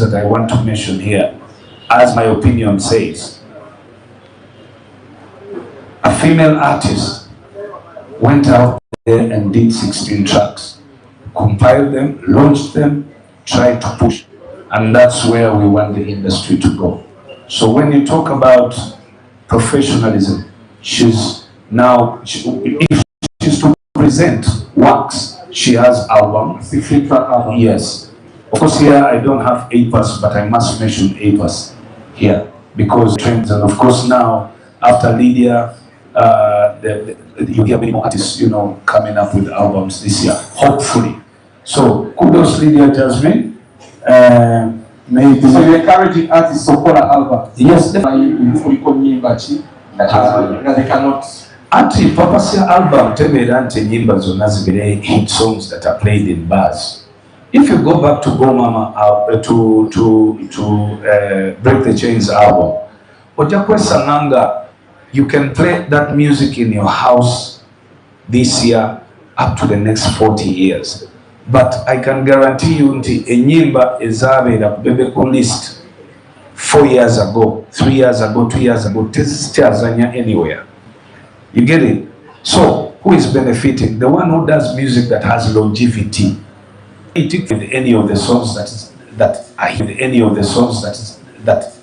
that I want to mention here, as my opinion says. A female artist went out there and did 16 tracks, compiled them, launched them, tried to push. And that's where we want the industry to go. So when you talk about professionalism, she's now, if she's to present works, she has album. 16 track album. Yes. Of course here I don't have APAS, but I must mention APAS here because trends, and of course now after Lydia, you hear many more artists, you know, coming up with albums this year, hopefully. So kudos Lydia Jasmine. Maybe. So you're encouraging artists to call an album? Yes, definitely. That they cannot. Anti Papasia album tebera nti nyimba zonna zibere hit songs that are played in bars. If you go back to Go Mama to Break the Chains album, Ojakwe Sananga, you can play that music in your house this year up to the next 40 years. But I can guarantee you nti enyimba ezabera BEBE ku list 4 years ago, 3 years ago, 2 years ago, tezazanya anywhere. You get it? So who is benefiting? The one who does music that has longevity. With any of the songs that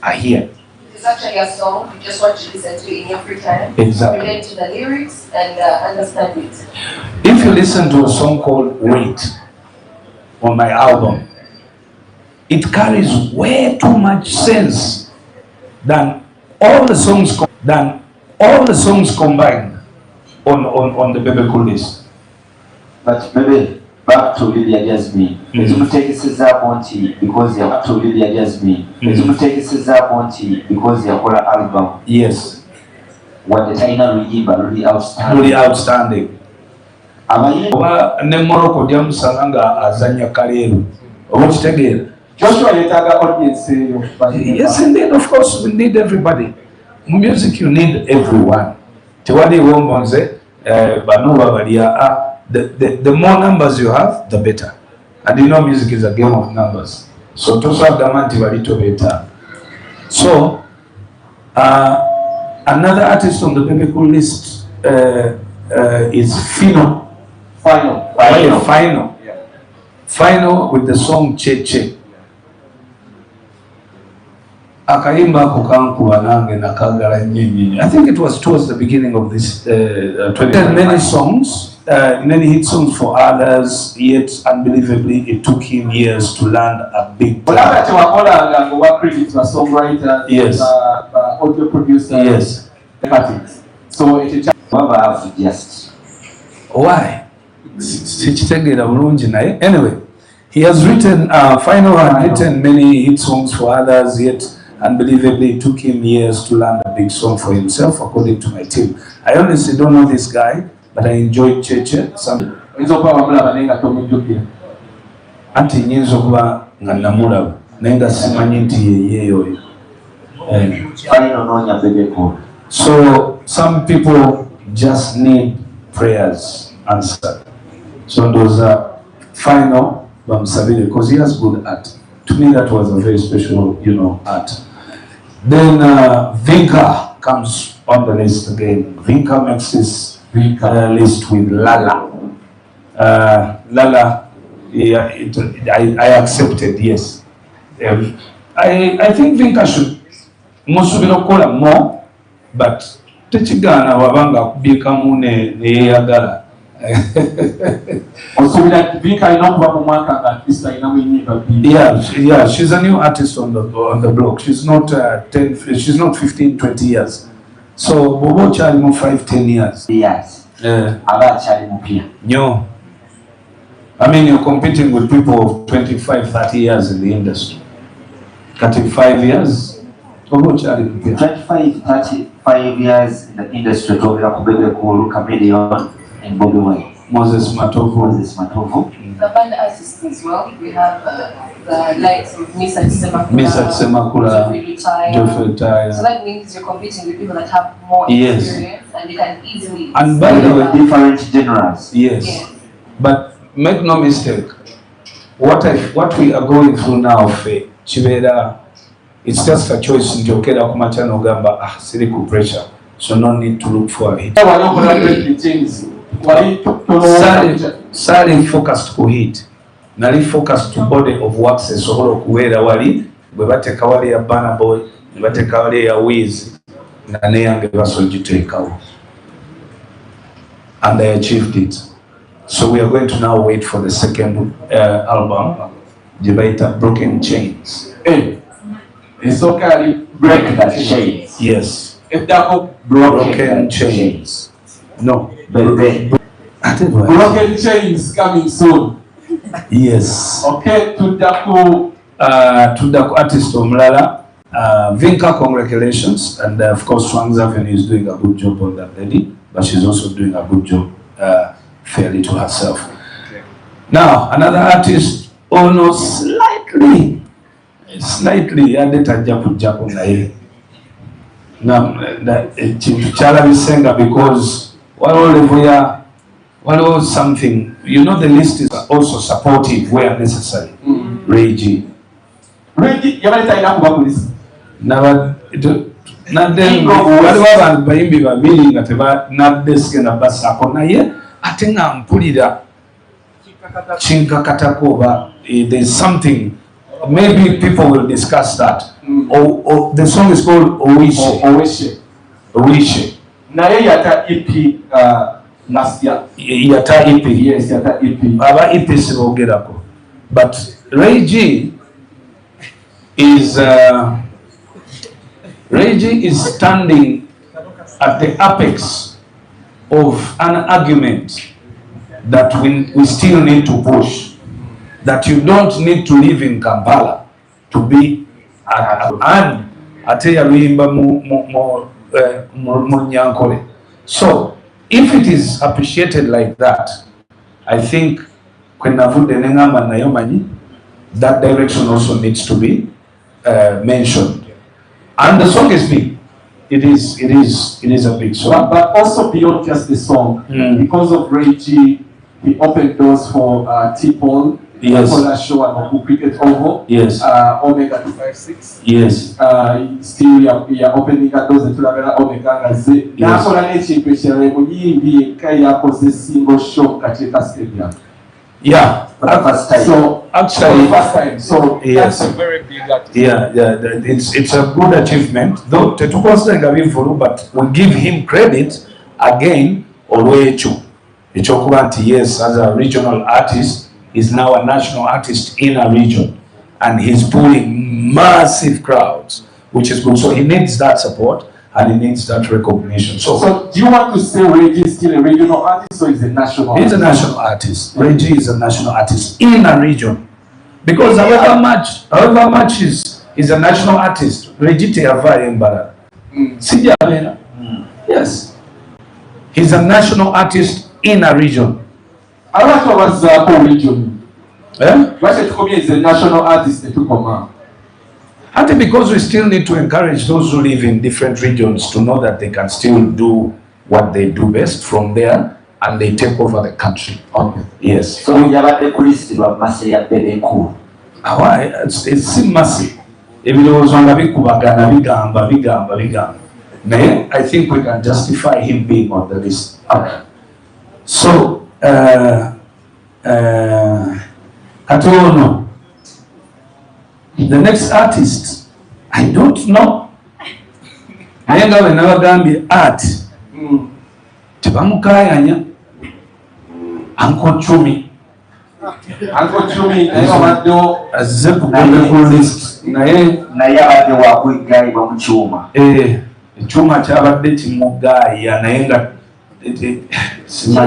are here. It's actually a song you just want to listen to in your free time. Exactly. Relate to the lyrics and understand it. If you listen to a song called Wait on my album, it carries way too much sense than all the songs combined on the biblical list. But maybe back to Lydia Jasmine. Because you have to Lydia Jasmine. Because you have album. Yes. What the China really outstanding. Really outstanding. Morocco Salanga azanya Kaleru. Yes, indeed, of course, we need everybody. Music, you need everyone. The more numbers you have, the better. And you know music is a game of numbers. So to solve the little better. So another artist on the biblical list is Final. Yeah. Final with the song Che Che. Akaimba kukankuwa nange nakagala nyinyi. I think it was towards the beginning of this 20. Many songs, many hit songs for others, yet unbelievably it took him years to land a big credit a songwriter, yes, audio producer, yes. So it just why? Anyway, he has written Final had written many hit songs for others, yet unbelievably it took him years to land a big song for himself, according to my team. I honestly don't know this guy, but I enjoyed Cheche. Anti nyenzo kuba nga namulaba nenga simanyi nti yeyo. So some people just need prayers answered. So those are Final Bamsabile, because he has good art. To me that was a very special, art. Then Vinka comes on the list again. Vinka makes his list with Lala. Lala, yeah, I accepted, yes. I think Vinka should call more, but techigana wabanga kubikamu ne yagala. Yeah, she's a new artist on the block. She's not 15, 20 years. So Bobo Charimo 5-10 years. Yes. No. I mean, you're competing with people of 25, 30 years in the industry. 35 years. 25, 35 years in the industry. And Bobby White. Moses Matovu. The band artists as well. We have the likes of Misa Tsemakula, Geoffrey Taya. So that means you're competing with people that have more experience and they can easily. And by the way, different genres. Yes. But make no mistake, what we are going through now, Faye, kibeera it's just a choice nti okeera ku makya n'ogamba siri ku pressure, so no need to look for it. Saali focused ku hit, nali focused to body of works esobola okubeera wali bwe bateeka wali ya Burna Boy ne bateeka wali ya Wiz nga neyange basogiteekawo, and I achieved it. So we are going to now wait for the second album, Jibaita Broken Chains. It's okay, break that chains. Yes. If that Broken Chains. No. BEBE. Broken Chains coming soon. Yes. Okay, to the artist omulala. Vinka, congratulations. And of course, Swang's Avenue is doing a good job on that lady, but she's also doing a good job fairly to herself. Okay. Now, another artist, no, slightly, japu naye. Now, Chala Bisenga, because waliwo something, you know, the list is also supportive where necessary. Ray G. Waliwo abantu bayimbi babiri nga tebanaddesigena basaako naye ate nga mpulira kinkakatako oba there's something, maybe people will discuss that. The song is called Owishe. Naye yata EP last year. Yata EP. Yes, yata EP. Aba EP sibogerako. But Ray G is standing at the apex of an argument that we still need to push. That you don't need to live in Kampala to be and ateya luyimba mu Nyankole. So if it is appreciated like that, I think when navude nengamba nayo manyi, that direction also needs to be mentioned. And the song is big. It is a big song. But also beyond just the song, because of Ray G, he opened doors for T-Paul. Yes. Show and Cricket Oval. Yes. Omega 256. Yes. Still we are opening doors to Omega. Yes. Single show stadium. Yeah. For the first time. So actually, first time. So yes. That's a very big artist. Yeah. It's a good achievement. Though but we give him credit again. Olwecho. Yes, as a regional artist, is now a national artist in a region, and he's pulling massive crowds, which is good. So he needs that support and he needs that recognition. So do you want to say Ray G is still a regional artist or is a national artist? He's a national artist. Ray G is a national artist in a region. Because however much is a national artist, Ray G Mbara. Yes. He's a national artist in a region. I like what was the region. Why should come is a national artist to come? And because we still need to encourage those who live in different regions to know that they can still do what they do best from there, and they take over the country. Okay. Yes. So we have a list of Masia BEBE cool. It's massive. If it was on the bigamba. I think we can justify him being on the list. Okay. So I don't know. The next artist, I don't know. I ain't going to Gambia art. Tibamukayanya. Uncle Chumi. Azze ku list. Naye abadde wakuyigaayibwa mu kyuma. Ekyuma kyabadde kimugaaya naye nga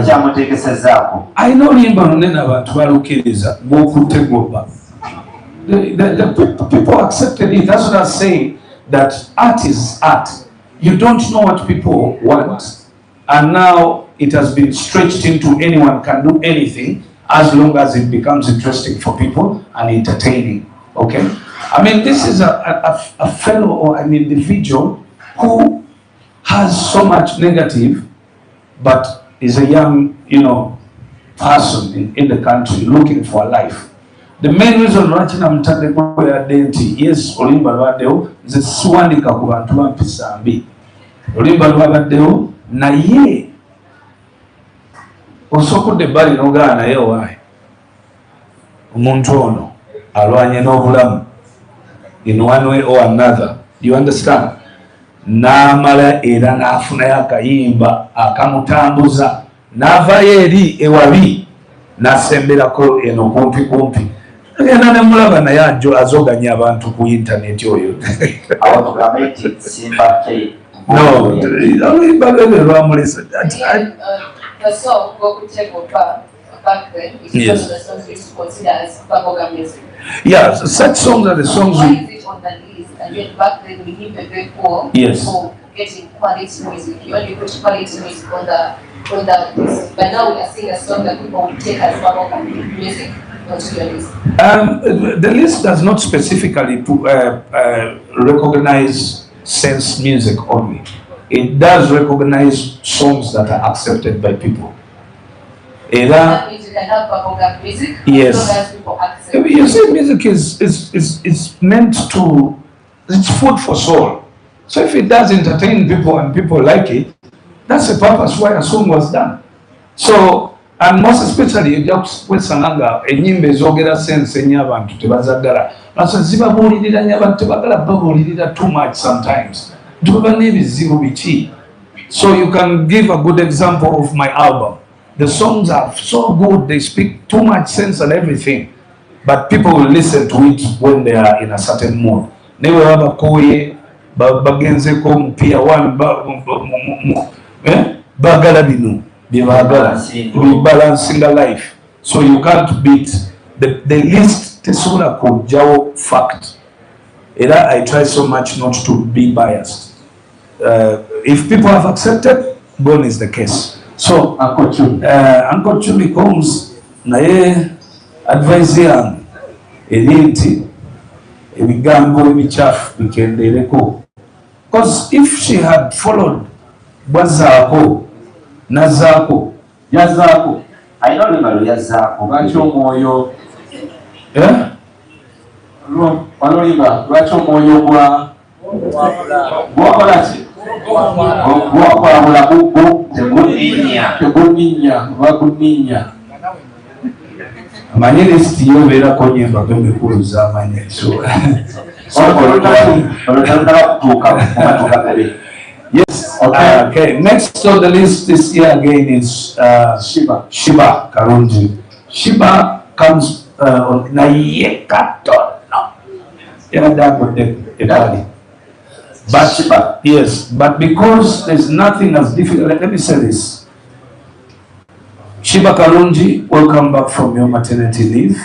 kyamuteekesezaako. alina oluyimba lunene abantu balukiriza gw'okutte gobba. The people accepted it. That's what I'm saying, that art is art. You don't know what people want, and now it has been stretched into anyone can do anything as long as it becomes interesting for people and entertaining. Okay? I mean, this is a fellow or an individual who has so much negative, but is a young, person in the country looking for a life. The main reason lwaki namutaddeko yadde nti yes oluyimba lwabaddewo nze siwandika ku bantu bampisa mbi oluyimba lwabaddewo naye osokudde ebbali n'ogaa naye owaayi omuntu ono alwanye n'obulamu in one way or another, you understand? N'amala era n'afunayo akayimba akamutambuza n'avaayo eri ewabi n'asemberako eno kumpi agenda ne mulaba naye azoganya abantu ku intaneti oyo oluyimba lwebwe lwamulesa back then, yes. The songs we used to consider as bubblegum music. Yeah, such songs are the songs. Why is it on the list? And yet back then we need BEBE for getting quality music. You only put quality music on the list. But now we are seeing a song that people will take as bubblegum music onto your list. The list does not specifically recognize sense music only. It does recognize songs that are accepted by people. That means you can have bubblegum music. Yes. As long as people accept. You see, music is meant to, it's food for soul. So if it does entertain people and people like it, that's the purpose why a song was done. So, and most especially, just when Sananga, a nyimbe zogera sense abantu tebazagala. Naso zibabulirira nyabantu tebagala babulirira too much sometimes. So you can give a good example of my album. The songs are so good, they speak too much sense and everything, but people will listen to it when they are in a certain mood. Never have a koye, bagenze ko mpia one bagala binu, we balancing the life. So you can't beat the list tesura ko jawo fact. I try so much not to be biased. If people have accepted, gone is the case. So, Uncle Chumi comes, naye advise yange eri nti ebigambo ebichafu bikendereko. Because if she had followed bwazaako nazaako yazaako ayina oluyimba yazaako lwaki omwoyo oluyimba lwaki omwoyo gwakola ki gwakwabula buggo teguninya baguninya amanyi lisiti yobeerako nyemba gemikulu z'amanyi yes. Okay. Next on the list this year again is Shiba Karungi. Shiba comes on naye katono but Shiba, yes, but because there's nothing as difficult, let me say this. Shiba Karungi, welcome back from your maternity leave.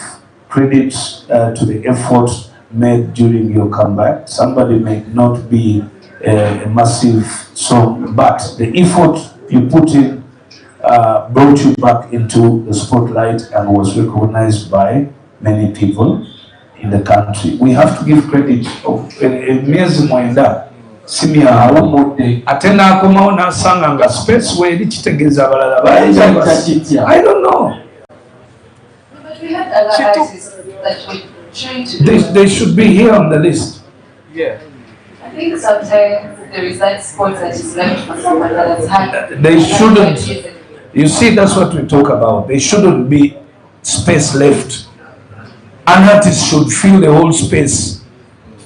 Credit to the effort made during your comeback. Somebody may not be a massive song, but the effort you put in brought you back into the spotlight and was recognized by many people in the country. We have to give credit of miezi mwenda simia awumude atena akomawo nasanga nga space we eri kitegeeza abalala I don't know. But we had other artists that we trying to they should be here on the list. Yeah. I think sometimes there is that spot that is left for someone that has had. They shouldn't. You see, that's what we talk about. There shouldn't be space left. An artist should fill the whole space.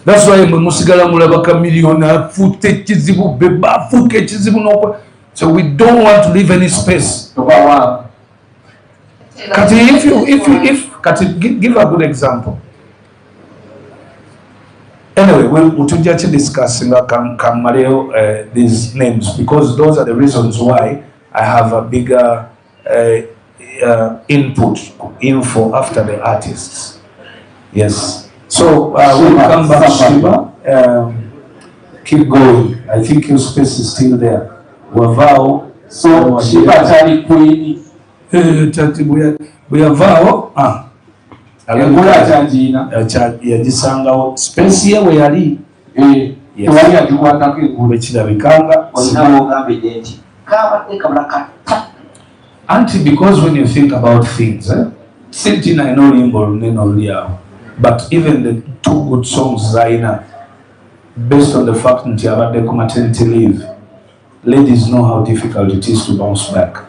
That's why musigala mulabaka million footage kizibu beba footage kizibu no. So we don't want to leave any space. Kati, if Kati, give a good example. Anyway, we'll just discussing these names because those are the reasons why I have a bigger info after the artists. Yes. So we'll come back to Shiba. Keep going. I think your space is still there. Wavao. So Shiba tali queen. We have vao. Yajisangawo space ye we yali tewali agikwatako eggulu ekirabikanga olinawoogambidde nti kabadde kabula kata anti because when you think about things Sintina I know Limbo Neno Liao. But even the two good songs Zaina, based on the fact that you have had maternity leave, ladies know how difficult it is to bounce back.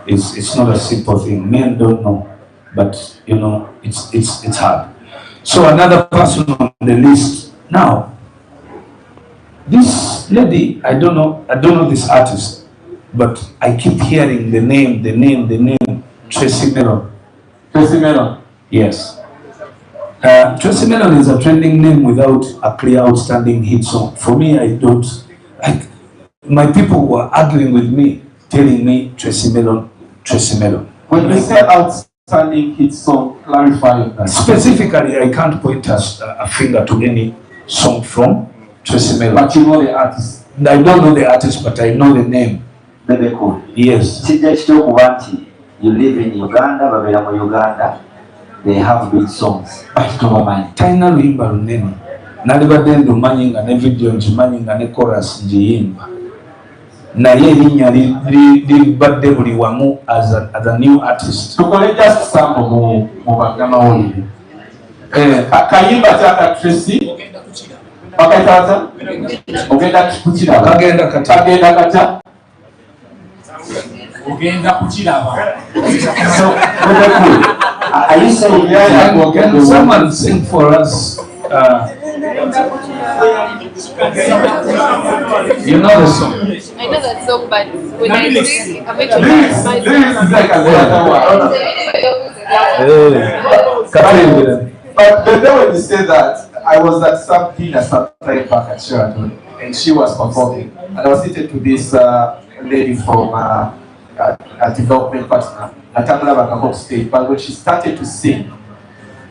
It's not a simple thing. Men don't know, but you know it's hard. So another person on the list now. This lady, I don't know this artist, but I keep hearing the name, Tracy Mellon. Tracy Mellon. Yes. Tracy Mellon is a trending name without a clear outstanding hit song. For me, my people were arguing with me, telling me Tracy Mellon. When you say outstanding hit song, clarify that. Specifically, I can't point a finger to any song from Tracy Mellon. But you know the artist. I don't know the artist, but I know the name. Bebe cool. Yes. You live in Uganda, Babylon, Uganda. They have good songs. Taina luimba lunene. Nalibadde ndumanyinga ne video njimanyinga ne chorus njiyimba. Naye erinnya libadde buli wamu as a new artist. Tukole just sample mu bagamawulire. Kayimba kyaka Tracy. Bakayitaza? Ogenda kukiraba. Kagenda kata. Ogenda kukiraba. So, are you saying can someone sing for us? You know the song? I know that song, but when I sing, I'm This is like a But then when you say that, I was at some dinner sometime back at Sheraton, and she was performing, and I was sitting to this lady from a development partner at Tamala stage. But when she started to sing,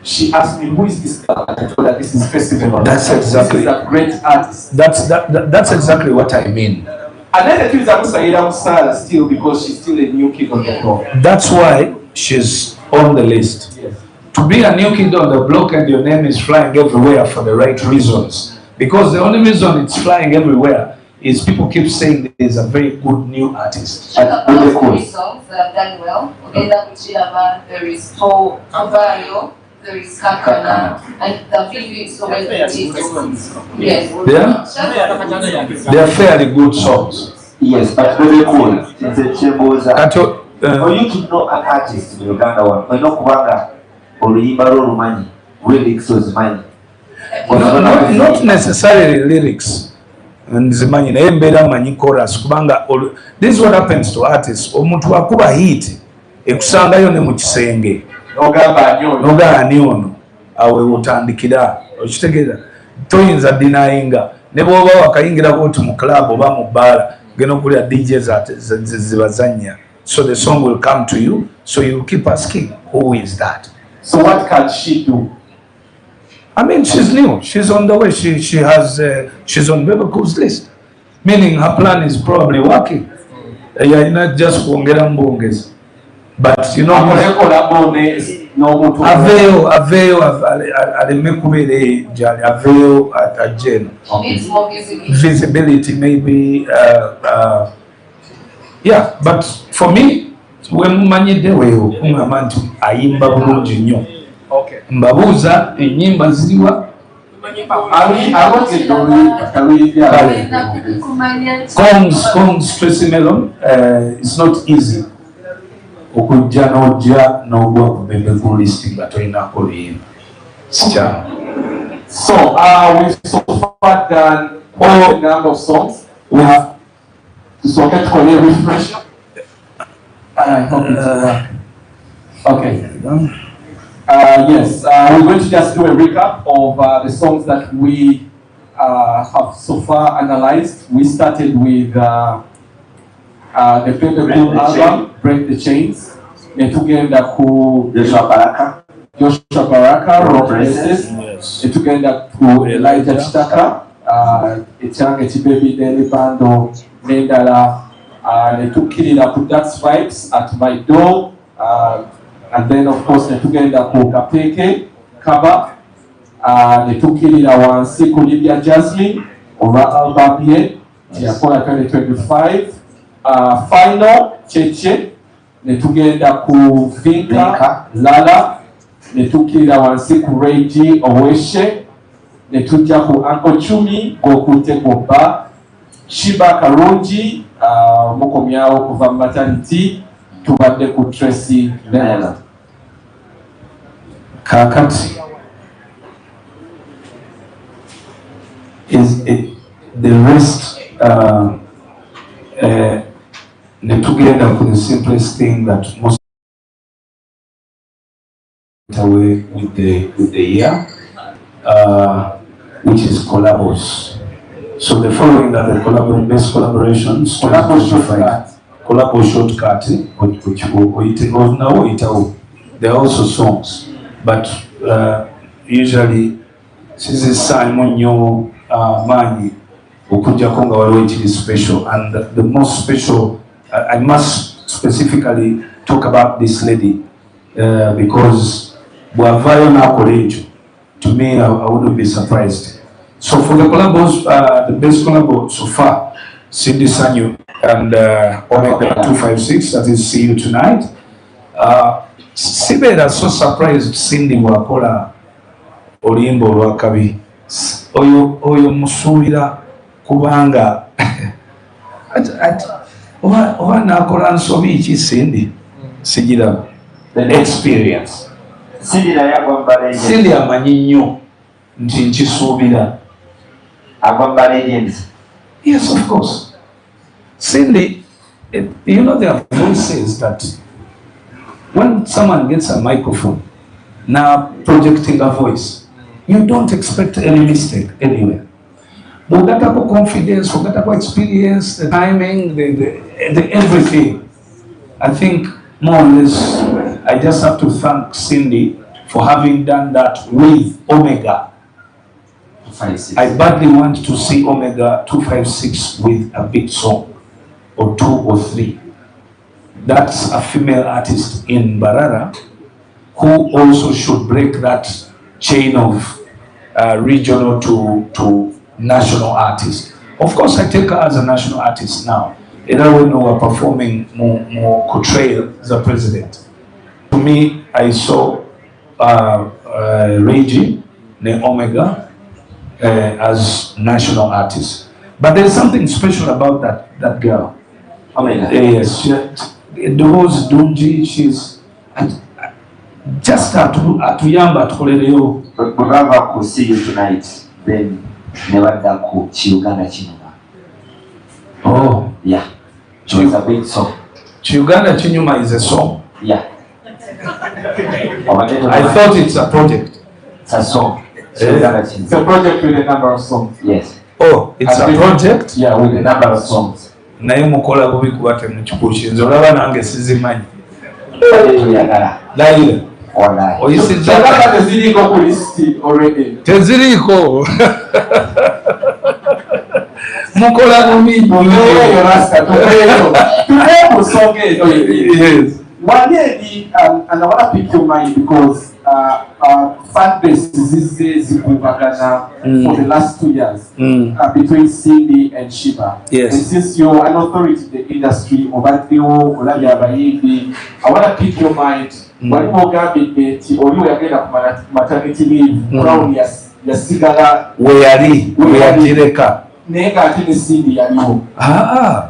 she asked me, "Who is this girl?" And I told her, "This is Festival." That's exactly. This is a great artist. That's exactly what I mean. And then the twins are still because she's still a new kid on the block. That's why she's on the list. Yes. To be a new kid on the block and your name is flying everywhere for the right reasons. Because the only reason it's flying everywhere is people keep saying there's a very good new artist. Check out those three songs that have done well. Ogenda Kuchiraba, there is Tovario, there is Kakana, and the video is so well produced. Yes. They are fairly good songs. Yes, but very cool. It's a chemboza. For you to know an artist in Uganda, when no kubanga oluyimba lw'olumanyi, lyrics ozimanyi. Not necessarily lyrics. Nzimanyi naye mbeera manyi chorus kubanga this is what happens to artists. Omuntu akuba hit ekusangayo ne mu kisenge. Nogamba ani ono awe otandikira okitegeeza toyinza dinayinga ne bw'oba wakayingirako oti mu club oba mu bbaala genda okulya DJs zibazannya. So the song will come to you, so you keep asking, who is that? So what can she do? I mean, she's new. She's on the way. She's on BEBE Cool's list. Meaning her plan is probably working. Yeah, not just kuongera mbongezi. But you know, Aveo alimekubele jali Aveo ajeno. Visibility maybe. Yeah, but for me, when manyide weyo kungamantu ayimba bulungi nnyo. Okay. Mbabuuza ennyimba ziriwa? Kongs Tracy Mellon, it's not easy. Okujja n'ojja n'ogwa ku BEBE Cool list nga tolinako luyimba. So, we've so far done a number of songs. We have to get for a refresh. I hope it's okay. Yes, we're going to just do a recap of the songs that we have so far analyzed. We started with the BEBE Cool album, Break the Chains. Netugenda ku Joshua Baraka, Rock Races. Netugenda ku Elijah Chitaka, Echange Chibebi Daily Bando, Nendala, Netukirira ku Dax Vibes at My Door. And then of course netugenda ku Kapeke Kaba, netukirira wansi ku Libya Jasmine over album ye yakola 2025. Final Cheche netugenda ku Vinka Lala ne tukirira wansi ku Reggie Oweshe, ne tujja ku Uncle Chumi ng'okutte Bobba, Shiba Karungi mukomyawo kuva mu maternity, tubadde ku Tracy Lela. Kakati is the rest together with the simplest thing that most away with the year, which is collabos. So the following are the best collaborations. Collabo shortcut, which there are also songs, but usually this is Simon Nyo Mani Ukuja Konga Walwich is special, and the most special I must specifically talk about this lady because to me I wouldn't be surprised. So for the collabos, the best collabo so far, Cindy Sanyu and Omega 256, that is See You Tonight. Sibera so surprised Cindy wakola Olimbo Lwakabi. Oyo musuubira kubanga oba nakola nsobi ki Cindy sigira the experience. Cindy amanyi nnyo nti nkisuubira. Yes, of course. Cindy, you know there are voices that when someone gets a microphone, now projecting a voice, you don't expect any mistake anywhere. But that type of confidence, that type of experience, the timing, the everything. I think more or less, I just have to thank Cindy for having done that with Omega. I badly want to see Omega 256 with a big song, or 2 or 3. That's a female artist in Barara who also should break that chain of regional to national artist. Of course, I take her as a national artist now. And I when we are performing more portrayal as a president. To me, I saw Reggie, the Omega, as national artist. But there's something special about that girl. Yes, those Dunji, she's just atuyamba tukolereyo. Brava could See You Tonight, then never done cook Chiuganda Chinuma. Oh, yeah. So it's a big song. Chiuganda Chinuma is a song. Yeah. I thought it's a project. It's a song. It's a project with a number of songs. Yes. Oh, it's a project? Yeah, with a number of songs. Naye mukola bubi kubate mukikuushinze olaba nange sizimanyi. Laila. Oyisiza teziriko ku list already. Teziriko. Mukola bubi. Muleyo rasta tupeyo. Tupeyo songe. Yes. One lady, and I want to pick your mind because fan base is for the last 2 years between Cindy and Shiba. Yes. And since you're an authority in the industry, I want to pick your mind. When you go or you are maternity leave, around Yasigala, we are Direka. Nega Tini Cindy and you.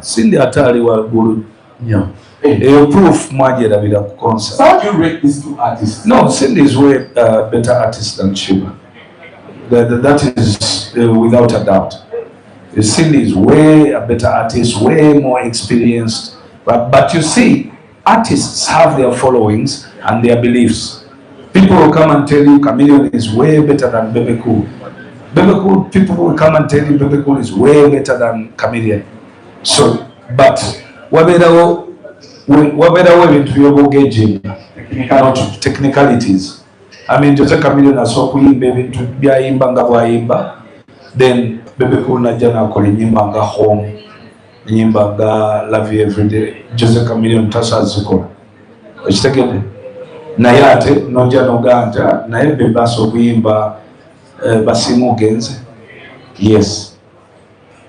Cindy Atari were good. Yeah. Proof Majera with a concert. So how do you rate these two artists? No, Cindy is way better artist than Shiba. That is without a doubt. Cindy is way a better artist, way more experienced. But you see, artists have their followings and their beliefs. People will come and tell you Chameleon is way better than BEBE Cool. BEBE Cool, people will come and tell you BEBE Cool is way better than Chameleon. So, but waberawo ebintu by'obugejje, not technicalities. I mean, Jose Chameleon asooka kuyimba ebintu byayimba nga bwayimba, then BEBE Cool najja nakola ennyimba nga Home, ennyimba nga Love You Everyday. Jose Chameleon tasazikola. Ekitegedde? Naye ate nojja n'oganja naye BEBE asooka kuyimba Basiima Ogenze. Yes.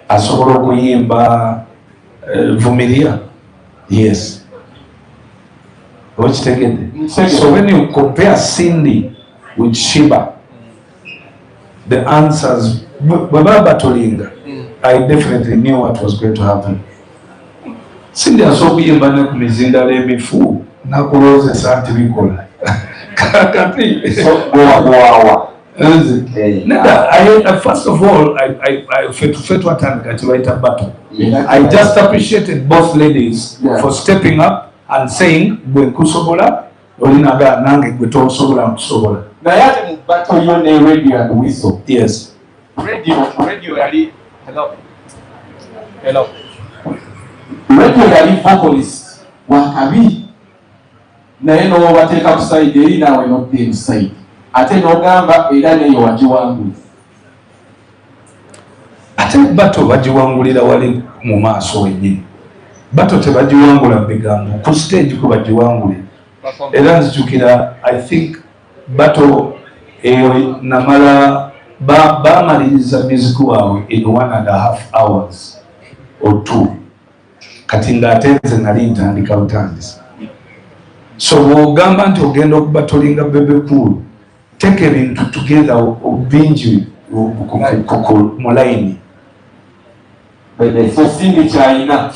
Asobola okuyimba Vumilia. Yes. Watch again. So when you compare Cindy with Sheba, the answers, I definitely knew what was going to happen. Cindy asobuye mbane ku mizinda l'emifu nakulozesa nti bikola kakati first of all fetu atandika kibaita battle. I just appreciated both ladies for stepping up and saying gwe nkusobola olinaga nange gwe tosobola nkusobola naye ate mu battle yo ne radio and whistle. Yes, radio yali hello radio yali vocalist wakabi naye n'obateeka ku side eri naawe nodde mu side ate n'ogamba era neyo wagiwangula ate bato bagiwangulira wali mu maaso wennyini. Bato tebagiwangula bigambo ku stage ko bagiwangulira era nzijukira I think bato eyo namala bamaliriza music waabwe in 1.5 hours or 2 kati ng'atenze nali ntandika butandisi. So bw'ogamba nti ogenda okubatolinga bebe kulu take ebintu together obingi mu layini. so Cindy kyalina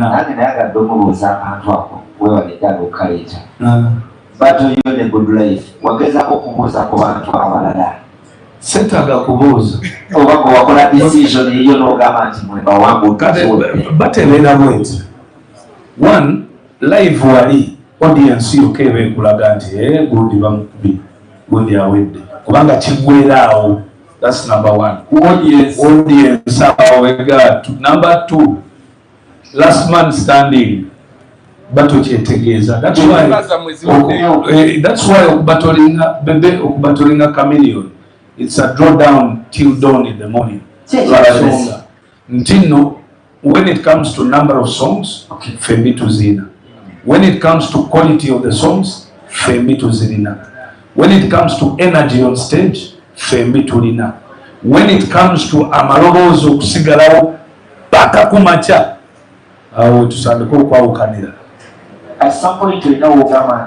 nange nayagadde omubuuza akantu ako wewalejjala okukaleeta bato yo ne good life wagezaako okubuuza ku bantu abalala Setaga kubuuza oba gwe wakola decision eyo n'ogamba nti batebeera bweti one live wali audience yokka eba ekulaga nti gundi bamukubi gundi awedde kubanga kiggweraawo. That's number one. Audience number 2 last man standing bato kyetegeeza. That's why okubatolinga chameleon it's a draw down till dawn in the morning. Ntino when it comes to number of songs fembi tuzina. When it comes to quality of the songs fembi tuzina. When it comes to energy on stage fembi tulina. When it comes to amaloboozi okusigalawo paka kumaca awo tusandika okwawukanira.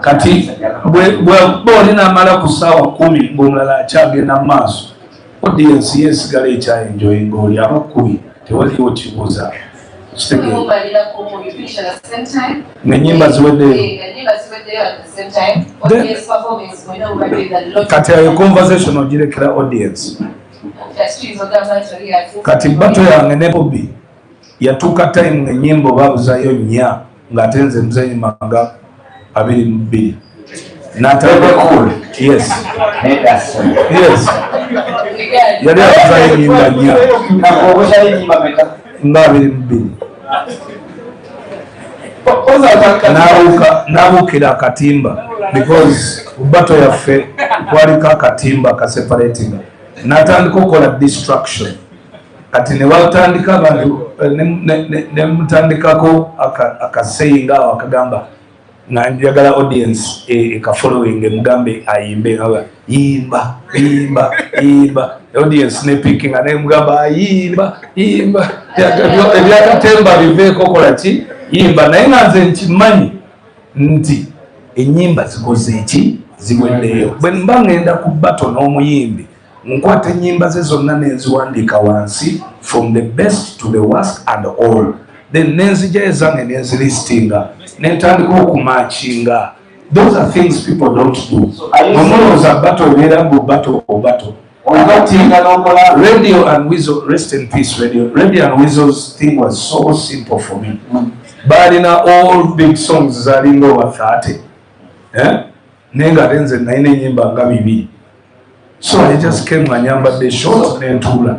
Kati bw'olina amala ku ssaawa 10 ng'omulala akyagenda mu maaso audience yesigala ekyayenjoyinga oli aba 10 tewaliwo kibuuza n'ennyimba ziweddeyo. Kati ayo conversation ogirekera audience. Kati bato yange ne Bobby yatuuka time ng'ennyimba babuzayo nnya ng'atenze muzenyi manga 22 n'ataba yes yali abuzayo ennyimba nnya nga 22 n'abuukira akatimba because bato yaffe kwaliko akatimba kaseparatinga n'atandika okukola distraction. Kati ne batandika abantu ne mutandikako akasayinga awo akagamba nga njagala audience ekafollowing mugambe ayimbe yimba audience ne picking ne mugamba yimba ebyakatemba biveeko kola ki yimba naye nga nze nkimanyi nti ennyimba zikoze eki ziweddeyo. Bwe mba ngenda ku bato n'omuyimbi nkwata ennyimba ze zonna nenziwandiika wansi from the best to the worst and all, then nenzija ezange nenzilistinga nentandika okumakinga. Those are things people don't do. Nomulooza bato ebeera mbu bato radio and Weasel, rest in peace radio and Weasel's thing was so simple for me. Balina all big songs zalinga over 30 nenga tenze naine ennyimba nga 2. So I just came nganyambadde short n'entuula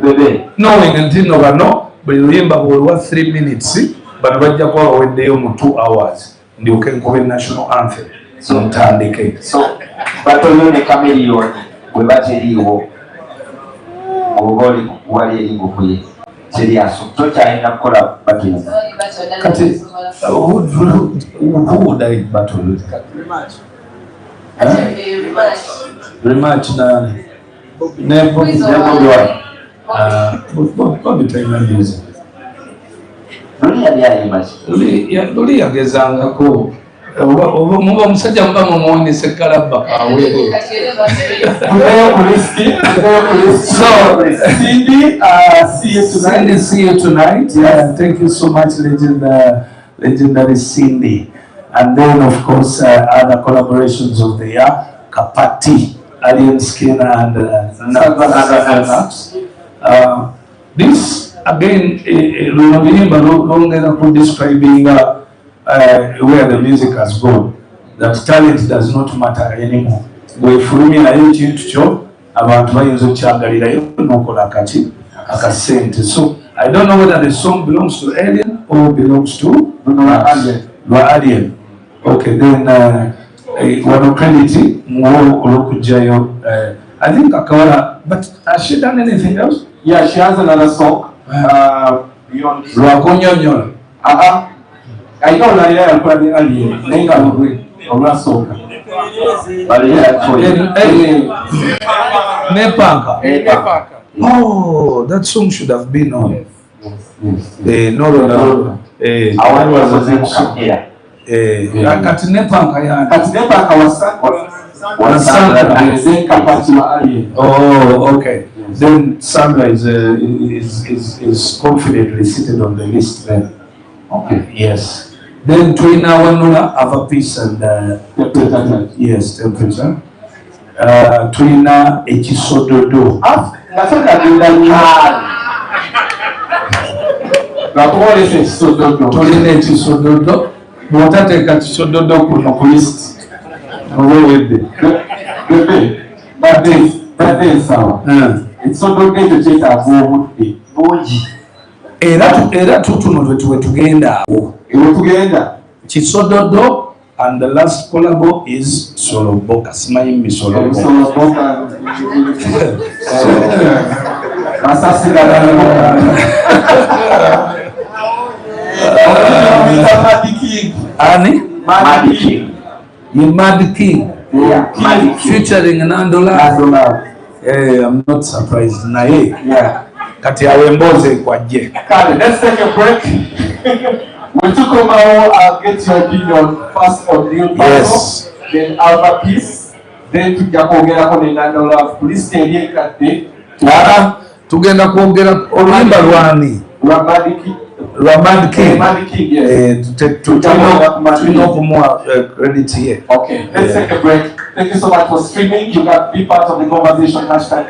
knowing nti no bano buli luyimba bwolwa 3 minutes bano bajja kuba baweddeyo mu 2 hours ndyoke nkuba national anthem so ntandike. So bato yo ne chameleon bwe bateriiwo obuboli wali eringuku ye seriaso tokyalina kukola bato kati who would I battle with? Rematch na never Bobby time music. Luli yagezangako muba omusajja muba mumuwonese kalabba kaweere. So Cindy, see you tonight. Thank you so much, legendary Cindy. And then of course other collaborations of the year, Kapati, Alien Skin, and this again, longera ku describing where the music has gone. That talent does not matter anymore. Bwefulumya naye ekintu kyo abantu bayinza okyagalirayo n'okola akasente. So I don't know whether the song belongs to Alien or belongs to Alien. Okay, then wano credit muwo olw'okugyayo. I think Akawala, but has she done anything else? Yeah, she has another song. Beyond Lwakunyonyola. I know Laila yakola ne Alien nenga lwe olwasooka. Nepanka. Oh, that song should have been on. No. Kati Nepanka ya. Oh, okay. Then Sandra is confidently seated on the list then. Okay. Yes. Then Twina Wanula have a piece and yes, temperature. Twina Echisododo. Twina Echisododo. Mwatateka Echisododo kuno ku list. Birthday sawa. It's so good to take a boji. Era tutuno tugenda awo. Chisododo, and the last collabo is Soloboka. Simanyi mi Soloboka. Ani? Mad King. You Mad King. Yeah, Mad King. Featuring Nandola. I'm not surprised. Nae. Yeah. Kati awemboze kwa je. Let's take a break. When you come out, I'll get your opinion first on the Yes. then Alpha Peace, then to Jakogera on the Nandola. Please stay here, Kate. Tugenda kwogera oluyimba lwani Mad King. Tulina okumuwa credit here. Okay, let's take a break. Thank you so much for streaming. You can be part of the conversation. Hashtag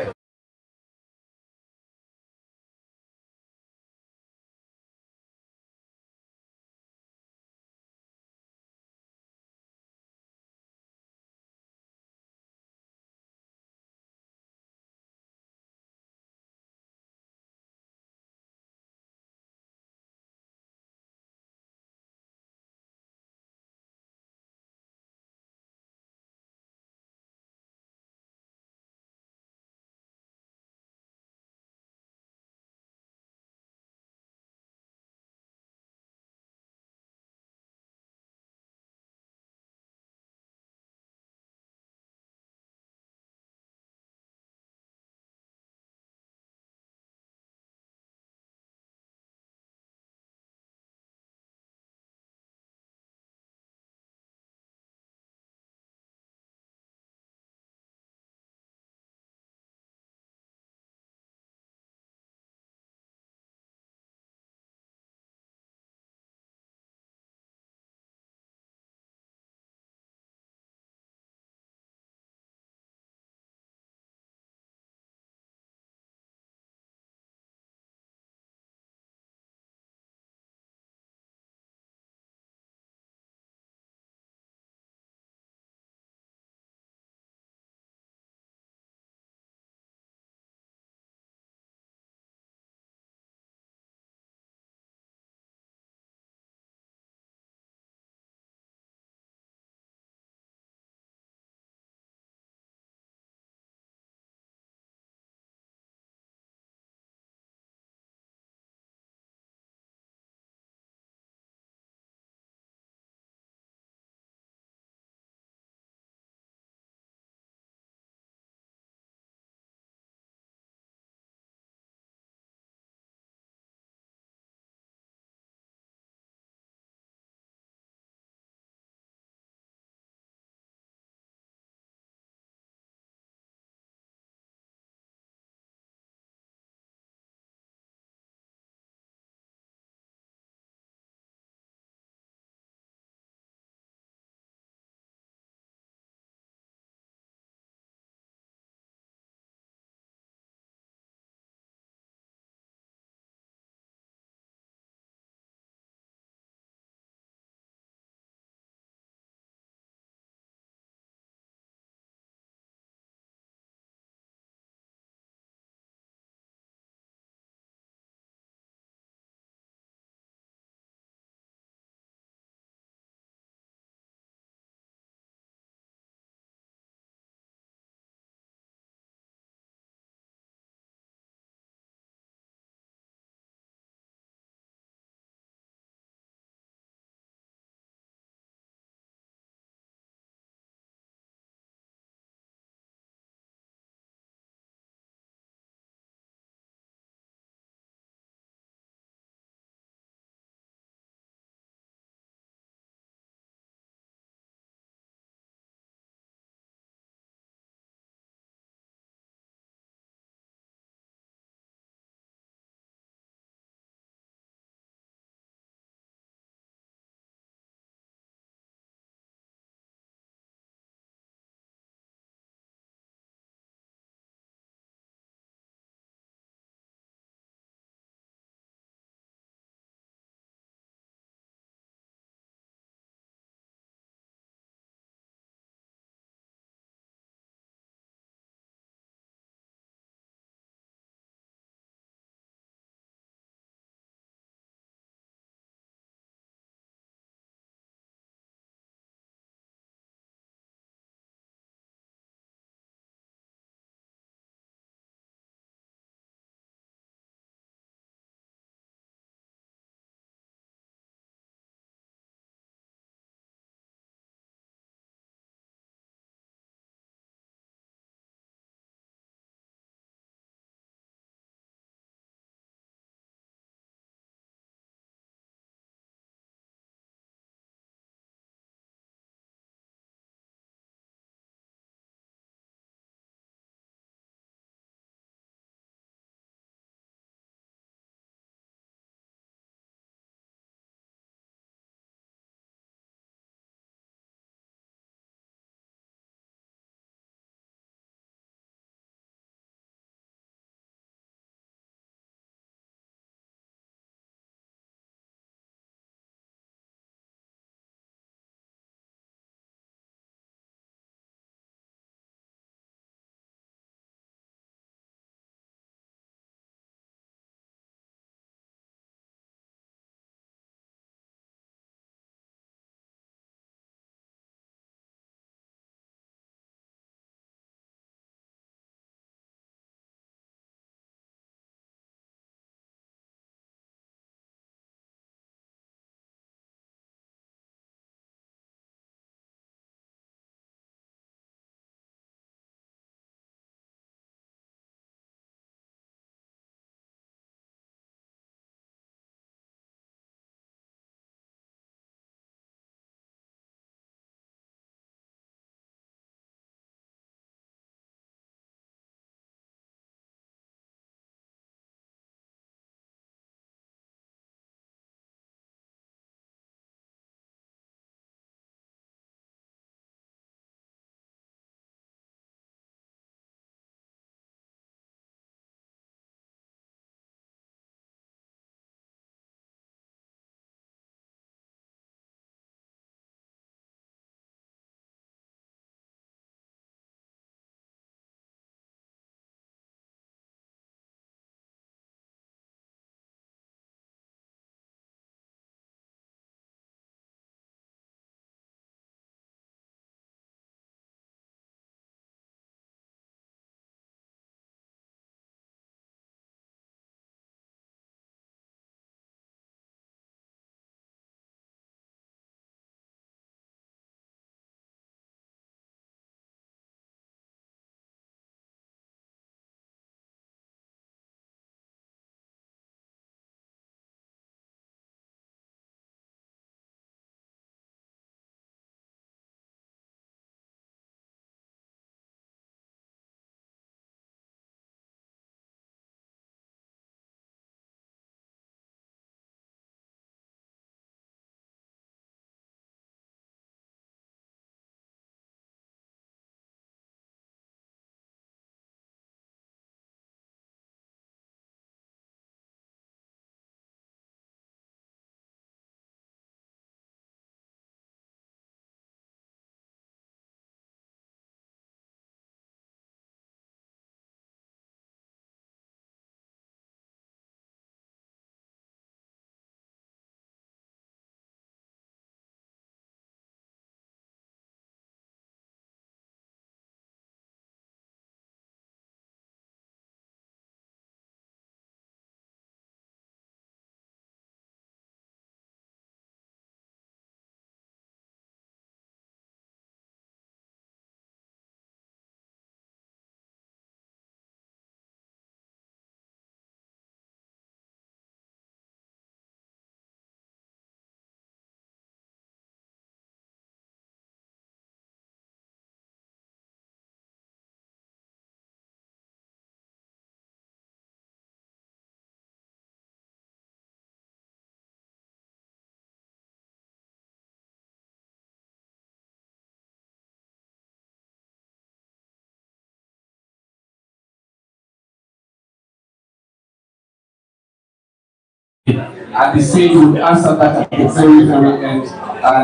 and he said he would answer that at the very, very end.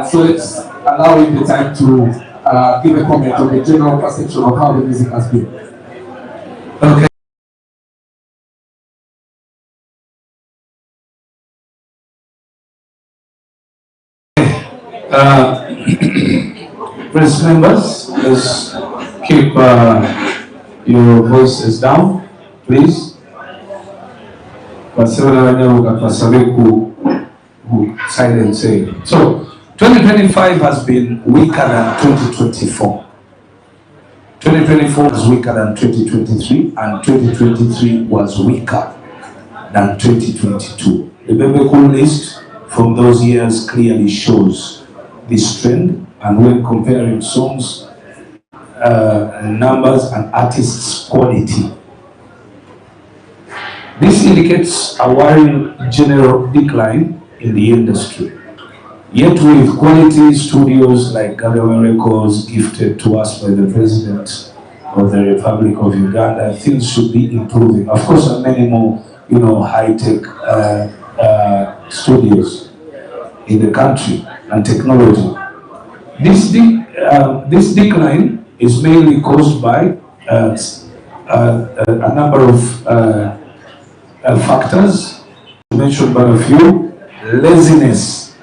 So let's allow him the time to give a comment on the general perception of how the music has been. Okay. Press members, let's keep your voices down, please. Silence. So, 2025 has been weaker than 2024. 2024 was weaker than 2023, and 2023 was weaker than 2022. The BEBE list from those years clearly shows this trend, and when comparing songs, numbers, and artists' quality, this indicates a worrying general decline in the industry. Yet with quality studios like Gadawe Records gifted to us by the President of the Republic of Uganda, things should be improving. Of course, there are many more, high-tech studios in the country and technology. This decline is mainly caused by a number of factors. To mention but a few: laziness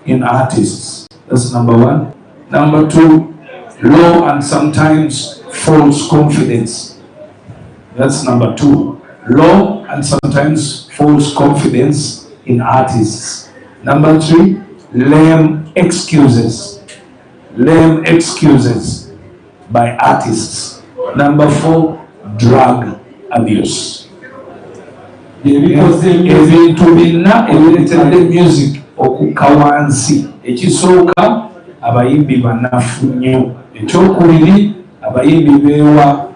in artists. That's number one. Number two, low and sometimes false confidence. That's number two. Low and sometimes false confidence in artists. Number three, lame excuses. Lame excuses by artists. Number four, drug abuse. Ebintu bina ebireetedde music okukka wansi. Ekisooka, abayimbi banafu nnyo. Ekyokubiri, abayimbi beewa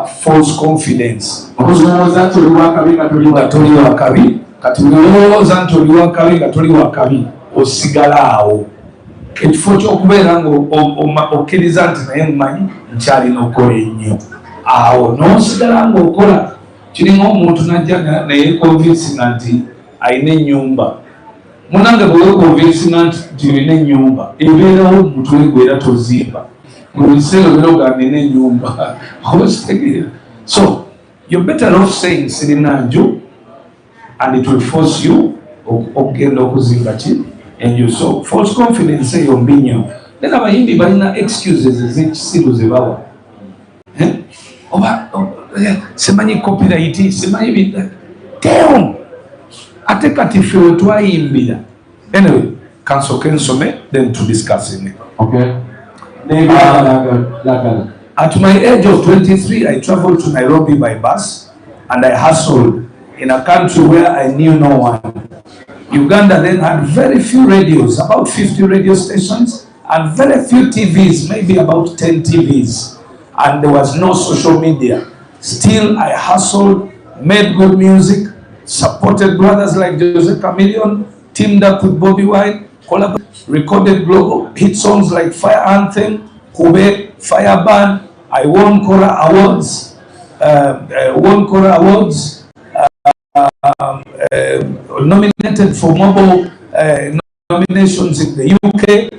false confidence. Olowooza nti oli wakabi nga toli wakabi, kati olowooza nti oli wakabi nga toli wakabi, osigala awo. Ekifo ky'okubeera ng'okkiriza nti naye mmanyi nkyalina okukola ennyo, awo n'osigala ng'okola. Kiringa omuntu najja neyekonvinsinga nti alina ennyumba. Munange bwewekonvinsinga nti olina ennyumba, ebeerawo mutwe gwe era tozimba. Mu biseera obeera oga nina ennyumba. So, you're better off saying sirina nju, and it will force you okugenda okuzimba ki enju. So, false confidence eyo mbi nnyo. Then abayimbi balina excuses ez'ekisiru ze bawa. Oba semanyi copyright, semanyi bita. Damn! Ate kati ffe we twayimbira. Anyway, kansoke nsome then to discussing. Okay. At my age of 23, I traveled to Nairobi by bus, and I hustled in a country where I knew no one. Uganda then had very few radios, about 50 radio stations, and very few TVs, maybe about 10 TVs. And there was no social media. Still, I hustled, made good music, supported brothers like Jose Chameleon, teamed up with Bobby Wine, recorded global hit songs like Fire Anthem, Kube, Fireband. I won Kora Awards, nominated for mobile nominations in the UK,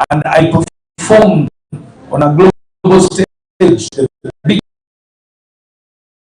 and I performed on a global stage, the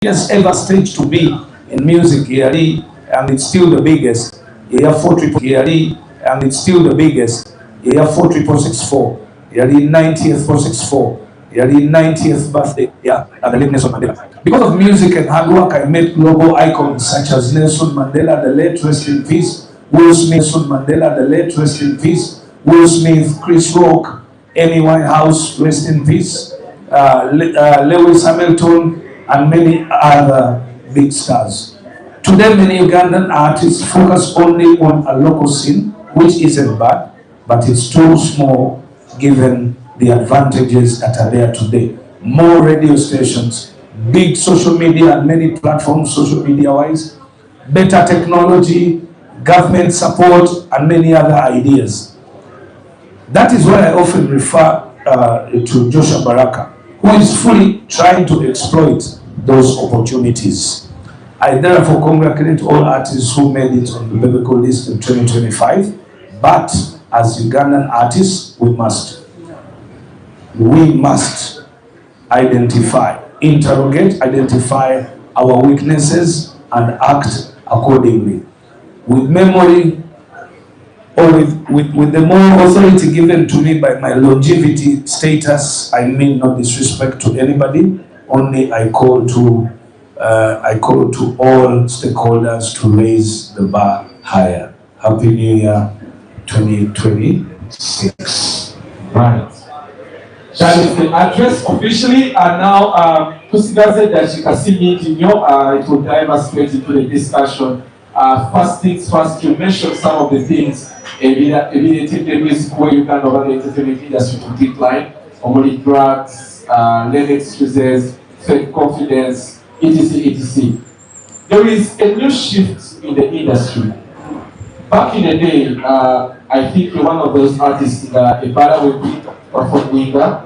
biggest ever stage to be in music here, and it's still the biggest. Here 4,344, and it's still the biggest. Here 4,364, here 90th 464. 90th birthday, at the late Nelson Mandela. Because of music and hard work, I met global icons such as Nelson Mandela, the late, rest in peace. Will Smith, Nelson Mandela, the late, rest in peace. Will Smith, Chris Rock, Amy Winehouse, rest in peace. Lewis Hamilton, and many other big stars. Today, many Ugandan artists focus only on a local scene, which isn't bad, but it's too small given the advantages that are there today. More radio stations, big social media and many platforms, social media-wise, better technology, government support, and many other ideas. That is why I often refer to Joshua Baraka, who is fully trying to exploit those opportunities. I therefore congratulate all artists who made it on the biblical list in 2025. But as Ugandan artists, we must identify, interrogate, identify our weaknesses and act accordingly. With memory, or with the moral authority given to me by my longevity status, I mean no disrespect to anybody, only I call to all stakeholders to raise the bar higher. Happy New Year 2026. Right. That is the address officially, and now tusigaze dakika si nyingi nnyo, it will dive us straight into the discussion. First things first, you mentioned some of the things evidently where you can over the entertainment industry to decline, only drugs, lame excuses, fake confidence, etc. There is a new shift in the industry. Back in the day, I think you're one of those artists that a better will be performed winger,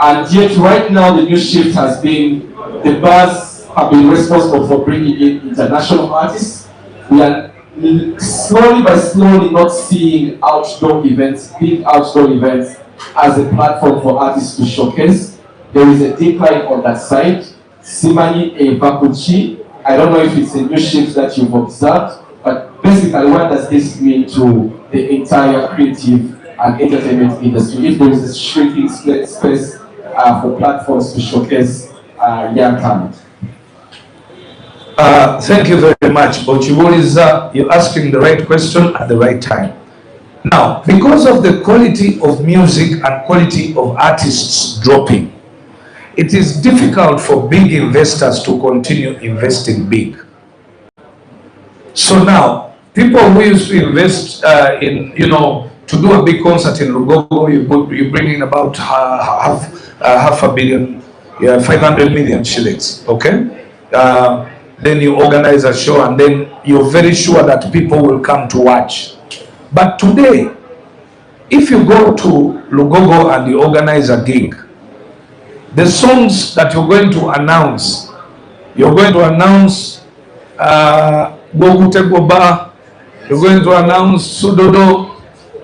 and yet right now the new shift has been, the bars have been responsible for bringing in international artists. We are slowly by slowly not seeing outdoor events, big outdoor events, as a platform for artists to showcase. There is a decline on that side. Simani Evakuchi, I don't know if it's a new shift that you've observed, but basically what does this mean to the entire creative and entertainment industry if there is a shrinking space for platforms to showcase young talent? Thank you very much, Bochibuliza. You're asking the right question at the right time. Now, because of the quality of music and quality of artists dropping, it is difficult for big investors to continue investing big. So now, people who used to invest to do a big concert in Lugogo, you bring in about half a billion, 500 million shillings, okay? Then you organize a show and then you're very sure that people will come to watch. But today, if you go to Lugogo and you organize a gig, the songs that you're going to announce Gogute Goba, you're going to announce Sudodo,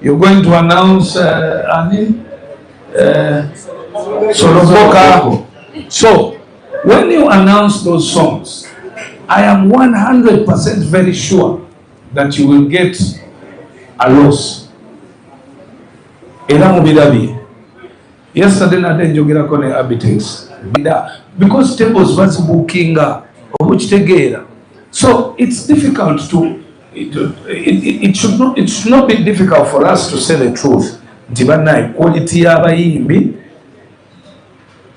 you're going to announce Soloboka. So, when you announce those songs, I am 100% very sure that you will get a loss. Yesterday night njogera kone Abitex. Because tables was booking which tegera. So it's difficult to it should not be difficult for us to say the truth. Ntibana quality y'abayimbi,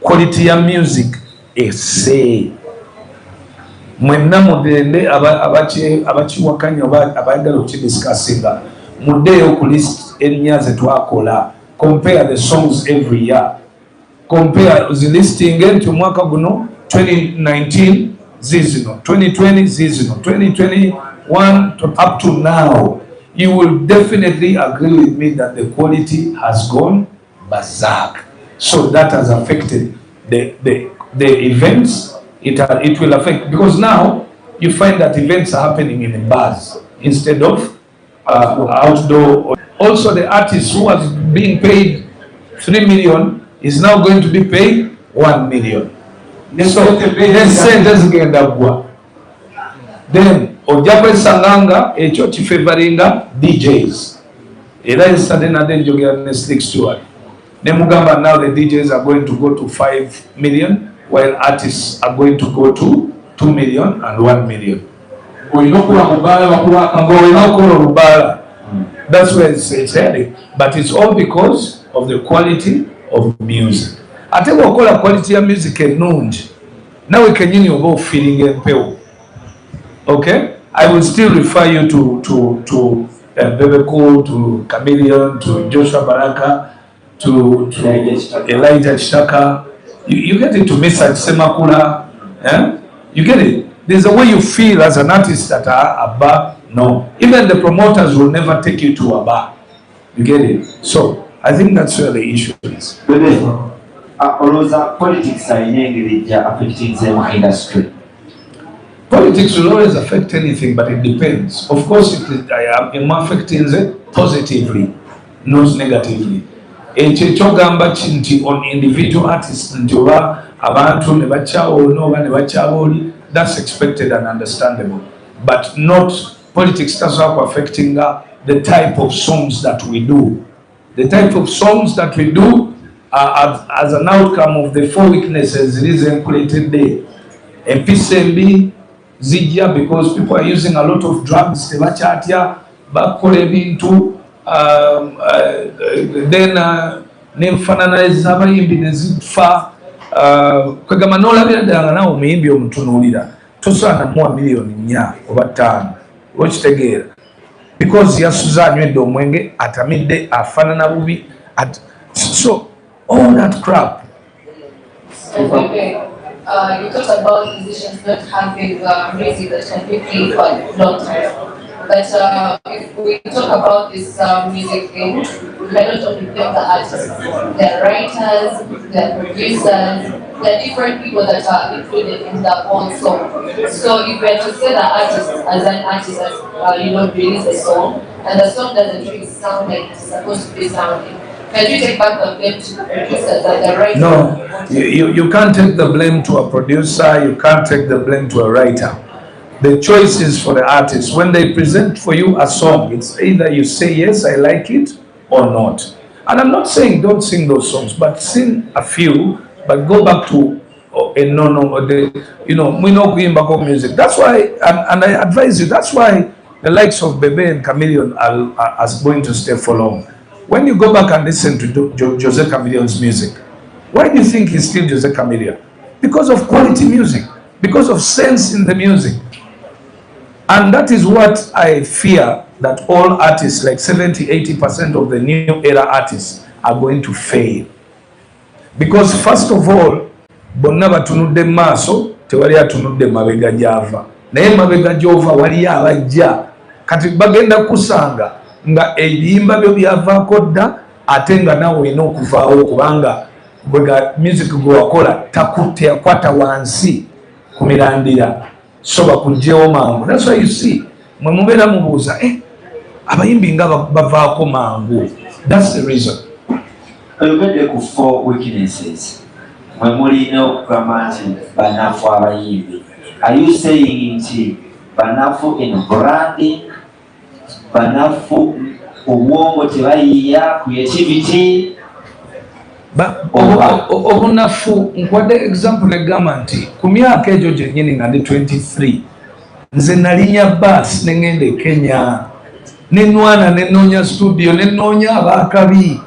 quality ya music ese mwenna mudende abachiwakanya abayagala okudiscussinga muddeyo ku list erinnya ze twakola. Compare the songs every year. Compare the listing into mwaka guno 2019 zizino, 2020 zizino, 2021 up to now. You will definitely agree with me that the quality has gone berserk. So that has affected the events. It will affect, because now you find that events are happening in bars instead of outdoor. Also, the artist who was being paid 3 million is now going to be paid 1 million. So then Ojabe Sanganga echo chifavoringa DJs. Era yesterday na then jogera next to it. Nemugamba now the DJs are going to go to 5 million while artists are going to go to 2 million and 1 million. That's where it's heading. But it's all because of the quality of music. I tell you what quality of music and now we can go feeling empowered. Okay? I will still refer you to BEBE, to Chameleon, to Joshua Baraka, to Elijah Chaka. You get it, to Mesa Semakula. Yeah? You get it? There's a way you feel as an artist that a bar. No. Even the promoters will never take you to a bar. You get it? So I think that's where the issue is. Politics affecting the industry. Politics will always affect anything, but it depends. Of course, I am affecting it positively, not negatively. Ekyogamba kinti on individual artists njoba abantu ne bachawo ne bachawoli, that's expected and understandable, but not politics does not affecting the type of songs that we do. The type of songs that we do are as an outcome of the four weaknesses created there. MPCMB Zijja, because people are using a lot of drugs, tebachatya bakole bintu then nemfananiriza abayimbi nezifa kwegamba nolabira ddala nawe omuyimbi omutunuulira tosaana muwa miliyoni 4 oba 5 okitegeera, because yasuze anywedde omwenge atamidde afaanana bubi so all that crap. You talked about musicians not having music that can be played for long time. But if we talk about this music thing, we cannot only blame the artists. There are writers, there are producers, there are different people that are included in the whole song. So if we are to say the artist as an artist has release a song, and the song doesn't really sound like it's supposed to be sounding, can you take back the blame to the producers and the writers? No, you can't take the blame to a producer, you can't take the blame to a writer. The choice is for the artist. When they present for you a song, it's either you say, yes, I like it, or not. And I'm not saying don't sing those songs, but sing a few, but go back to we know going music. That's why, and I advise you, that's why the likes of BEBE and Chameleon are going to stay for long. When you go back and listen to Jose Chameleon's music, why do you think he's still Jose Chameleon? Because of quality music, because of sense in the music. And that is what I fear, that all artists, like 70-80% of the new era artists, are going to fail. Because first of all, bonna batunudde maaso tewali atunudde mabega gyava. Naye mabega gyova wali abajja. Kati bagenda kusanga nga ebiyimba byo byavaako dda ate nga nawe olina okuvaawo kubanga bwega music gwe wakola teyakwata wansi ku mirandira. So bakujjewo mangu. That's why you see, mwe mubeera mubuuza abayimbi nga bavaako mangu. That's the reason. Oyogedde ku 4 weaknesses mwe mulina okugamba nti banafu abayimbi. Are you saying nti banafu in branding, banafu obwongo tebayiiya creativity? Obunafu nkwadde example egamba nti ku myaka egyo gyennyini nga ndi 23 nze nalinnya baasi ne ngenda e Kenya nenwana nenoonya studio nenoonya abaakabi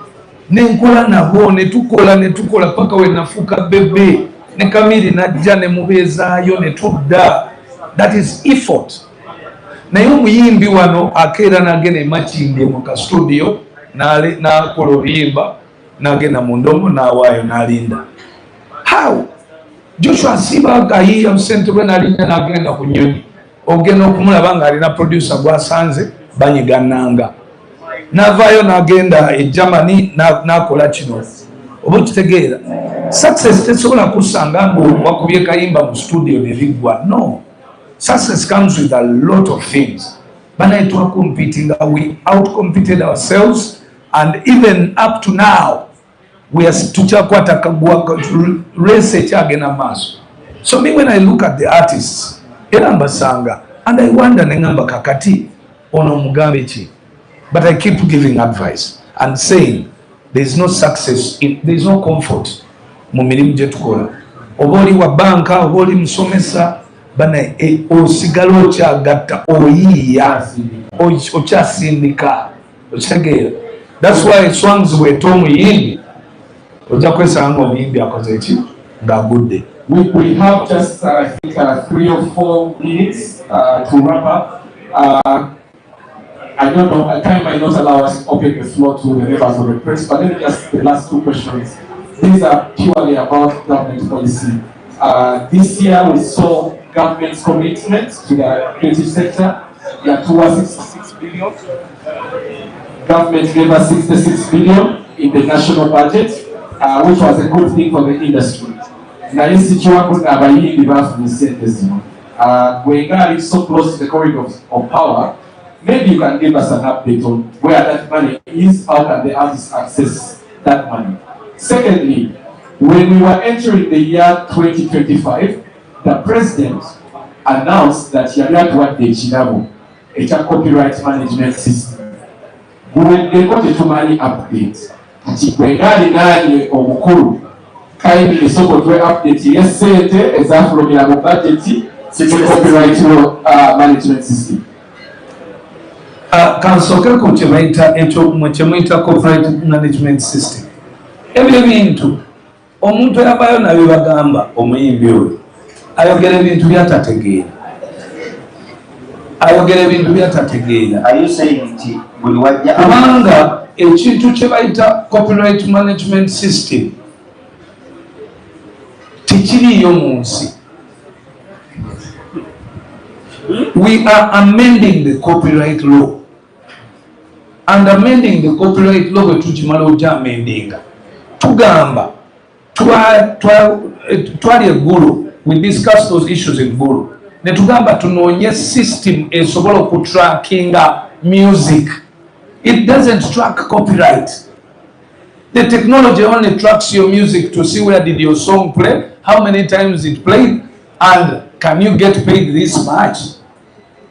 nenkola nabo netukola paka we nafuuka BEBE ne Kamiri najja ne mubeezaayo ne tudda. That is effort. Naye omuyimbi wano akeera nagenda emakindi mu ka studio n'akola oluyimba nagenda mu ndomo n'awaayo n'alinda. How? Joshua Siba gayiya Ssentebwe n'alinnya n'agenda ku nnyonyi. Ogenda okumulaba ng'alina producer gw'asanze banyiga nnanga. N'avaayo n'agenda e Germany n'akola kino. Oba okitegeera. Success tesobola kusanga wakubye kayimba mu studio ne biggwa. No. Success comes with a lot of things. Banaye competing, we outcompeted ourselves, and even up to now, we are tuchakwata kagwa race ekyagenda maaso. So me, when I look at the artists, eramba sanga, and I wonder nengamba kakati ono mugambe ki. But I keep giving advice and saying there is no success, there is no comfort mu mirimu gye tukola. Oba oli wa banka, oba oli musomesa, bana osigala okyagatta oyiiya okyasindika okitegeera. That's why songs bweta omuyimbi ojja kwesanga omuyimbi akoze eki ng'agudde. We have just I think 3 or 4 minutes to wrap up. I don't know, at time might not allow us to open the floor to the members of the press, but let me just the last 2 questions. These are purely about government policy. This year we saw government's commitment to the creative sector. They are towards 66 billion. Government gave us 66 billion in the national budget, which was a good thing for the industry. Now, when God is so close to the corridor of power, maybe you can give us an update on where that money is, how can the artists access that money. Secondly, when we were entering the year 2025, the president announced that he had what the Chinabo, a copyright management system. When they got to money update, when God omukuru, kind of software update, yes, say it as after we have a budget. Copyright management system. Kansoke ku kyebayita kyemuyita copyright management system. Ebyo bintu omuntu yabayo nabyo bagamba omuyimbi oyo ayogera ebintu byatategeera. Kubanga ekintu kyebayita copyright management system tikiriyo mu nsi. We are amending the copyright law. And amending the copyright law wetukimala amendinga. Tugamba twali eggulu, we discussed those issues in Gulu. Ne tugamba tunoonye system esobola okutrackinga music. It doesn't track copyright. The technology only tracks your music to see where did your song play, how many times it played, and can you get paid this much?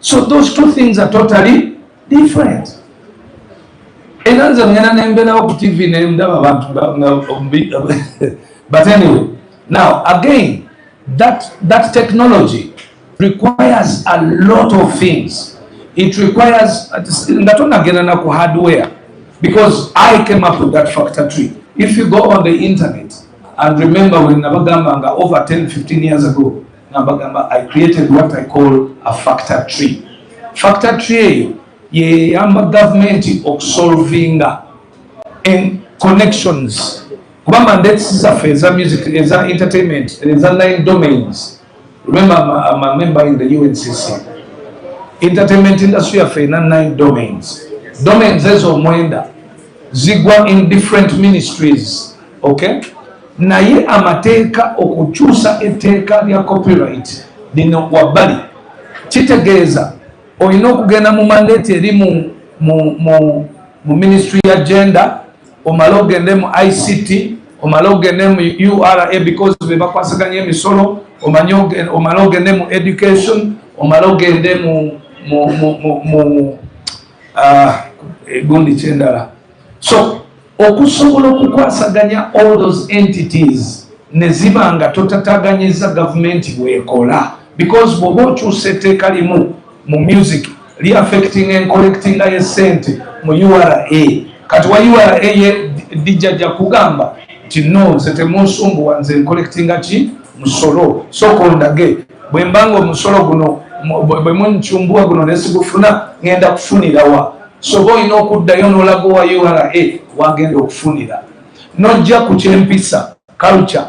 So those two things are totally different. But anyway, now again, that technology requires a lot of things. It requires hardware, because I came up with that factor tree. If you go on the internet and remember when Nabagambanga over 10-15 years ago, I created what I call a factor tree. Factor tree ye government of solving in connections. Kubamba is a music, is a entertainment, is a 9 domains. Remember, I'm a member in the UNCC. Entertainment industry of 9 domains. Domains is omwenda zigwa in different ministries. Okay? Naye amateeka okukyusa etteeka lya copyright lino wabbali kitegeeza olina okugenda mu mandate eri mu ministry ya gender, omala ogende mu ICT, omala ogende mu URA because be bakwasaganya emisolo, omala ogende mu education, omala ogende mu gundi kyendala. So okusobola okukwasaganya all those entities ne ziba nga totataganyiza gavumenti bwekola, because bw'oba okyusa etteeka limu mu music li affecting and collecting ye sente mu URA, kati wa URA dijja kugamba nti no nze temunsumbuwa nze ncollectinga ki musolo, so kondage bwe mbanga omusolo guno bwe munkyumbuwa guno nesigufuna ngenda kufunirawa. So boyina okuddayo n'olago wa URA wagenda okufunira. Nojja ku kyempisa culture,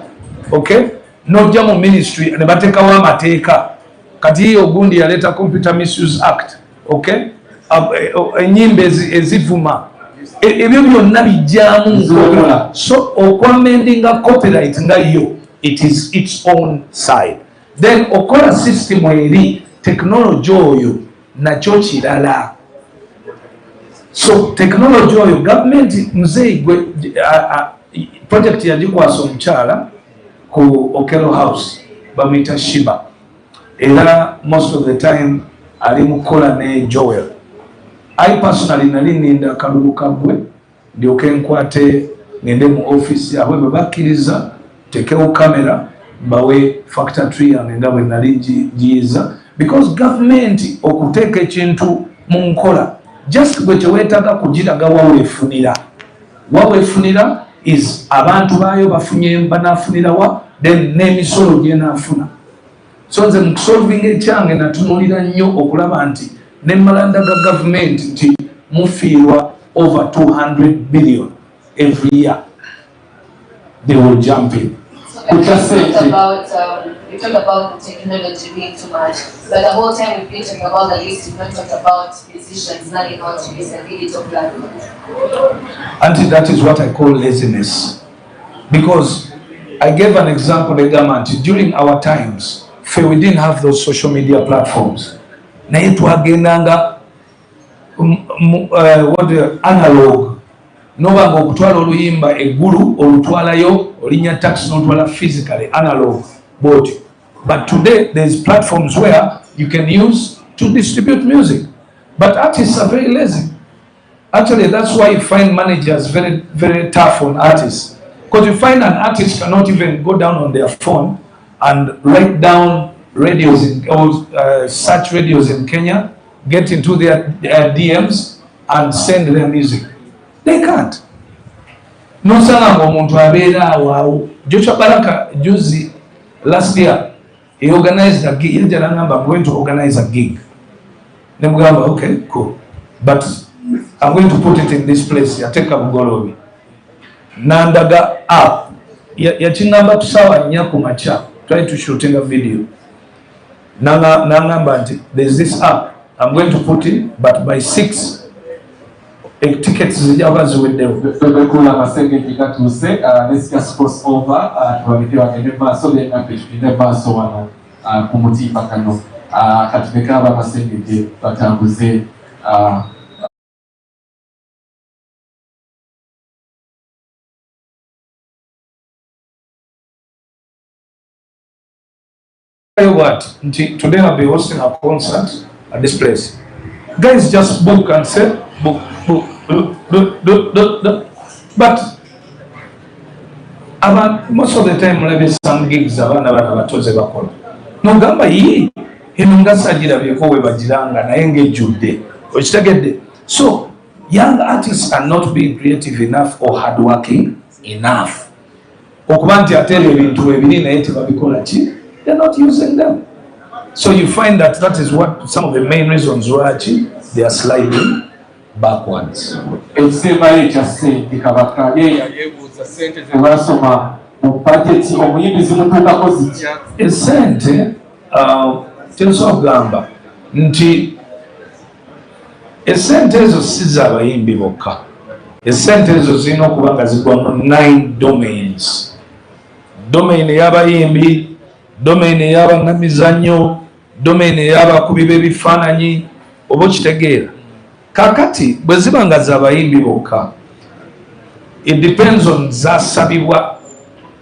okay? Nojja mu ministry ne bateekawo amateeka. Kati ogundi yaleeta Computer Misuse Act, okay? Ennyimba ezivuma ebyo byonna bijjaamu nkola. So okwamendinga copyright nga yo, it is its own side. Then okola system eri technology oyo nakyo kirala. So technology oyo government mzee project yagikwasa omukyala ku Okelo House bamwita Shiba, era most of the time ali mukola ne Joel. I personally nali ninda kalulu kabwe ndyoke nkwate ngende mu office yabwe babakkiriza tekewo kamera bawe factor tree anenda bwe nali jiza, because government okuteeka ekintu mu nkola just gwe kyewetaaga kugiraga wawefunira is abantu baayo bafunye banafunirawa, then n'emisolo gyenafuna. So nze mu solving ekyange natunulira nnyo okulaba nti ne malanda ga government nti mufiirwa over 200 billion every year. They will jump in. We talk about the technology being too much, but the whole time we've been talking about the list, we've not talked about musicians learning how to use a digital platform. And that is what I call laziness. Because I gave an example, the government, during our times, we didn't have those social media platforms. Na yetu agendanga analog. Nobanga okutwala oluyimba eggulu olutwalayo olinya taxi n'otwala physically analog board. But today there's platforms where you can use to distribute music. But artists are very lazy. Actually, that's why you find managers very, very tough on artists. Because you find an artist cannot even go down on their phone and write down radios or search radios in Kenya, get into their DMs and send their music. They can't. No sanga omuntu abeera awo. Joshua Baraka juzi last year he organized a gig. I'm going to organize a gig. Then we go, okay, cool. But I'm going to put it in this place. Ya take up Golobi. Nandaga app. Ya chingamba tusawa nyaku macha. Try to shoot in a video. Nangamba there's this app. I'm going to put in, but by 6 tickets zijabazi with them. Bekula masenge kikatuse. Let's just cross over. Tuwamekewa kenema so the average never so wana kumuti pakano. Katumekaba masenge je batambuze. Tell you what, today I'll be hosting a concert at this place. Guys just book and say, book. But most of the time, maybe some gigs batoze bakola. No gamba yi enungasajira byekowe bajiranga na engejudde. Okitegedde. So young artists are not being creative enough or hardworking enough. Okuba nti atele ebintu ebiri naye tebabikola ki? They're not using them. So you find that is what some of the main reasons why they are sliding backwards. Esente tensobagamba nti esente ezo si z'abayimbi bokka. Esente ezo zirina okuba nga zigwa mu 9 domains. Domain y'abayimbi, domain y'abanamizannyo, domain y'abakubi b'ebifaananyi, oba okitegeera. Kakati bwe ziba nga z'abayimbi bokka, it depends on zasabibwa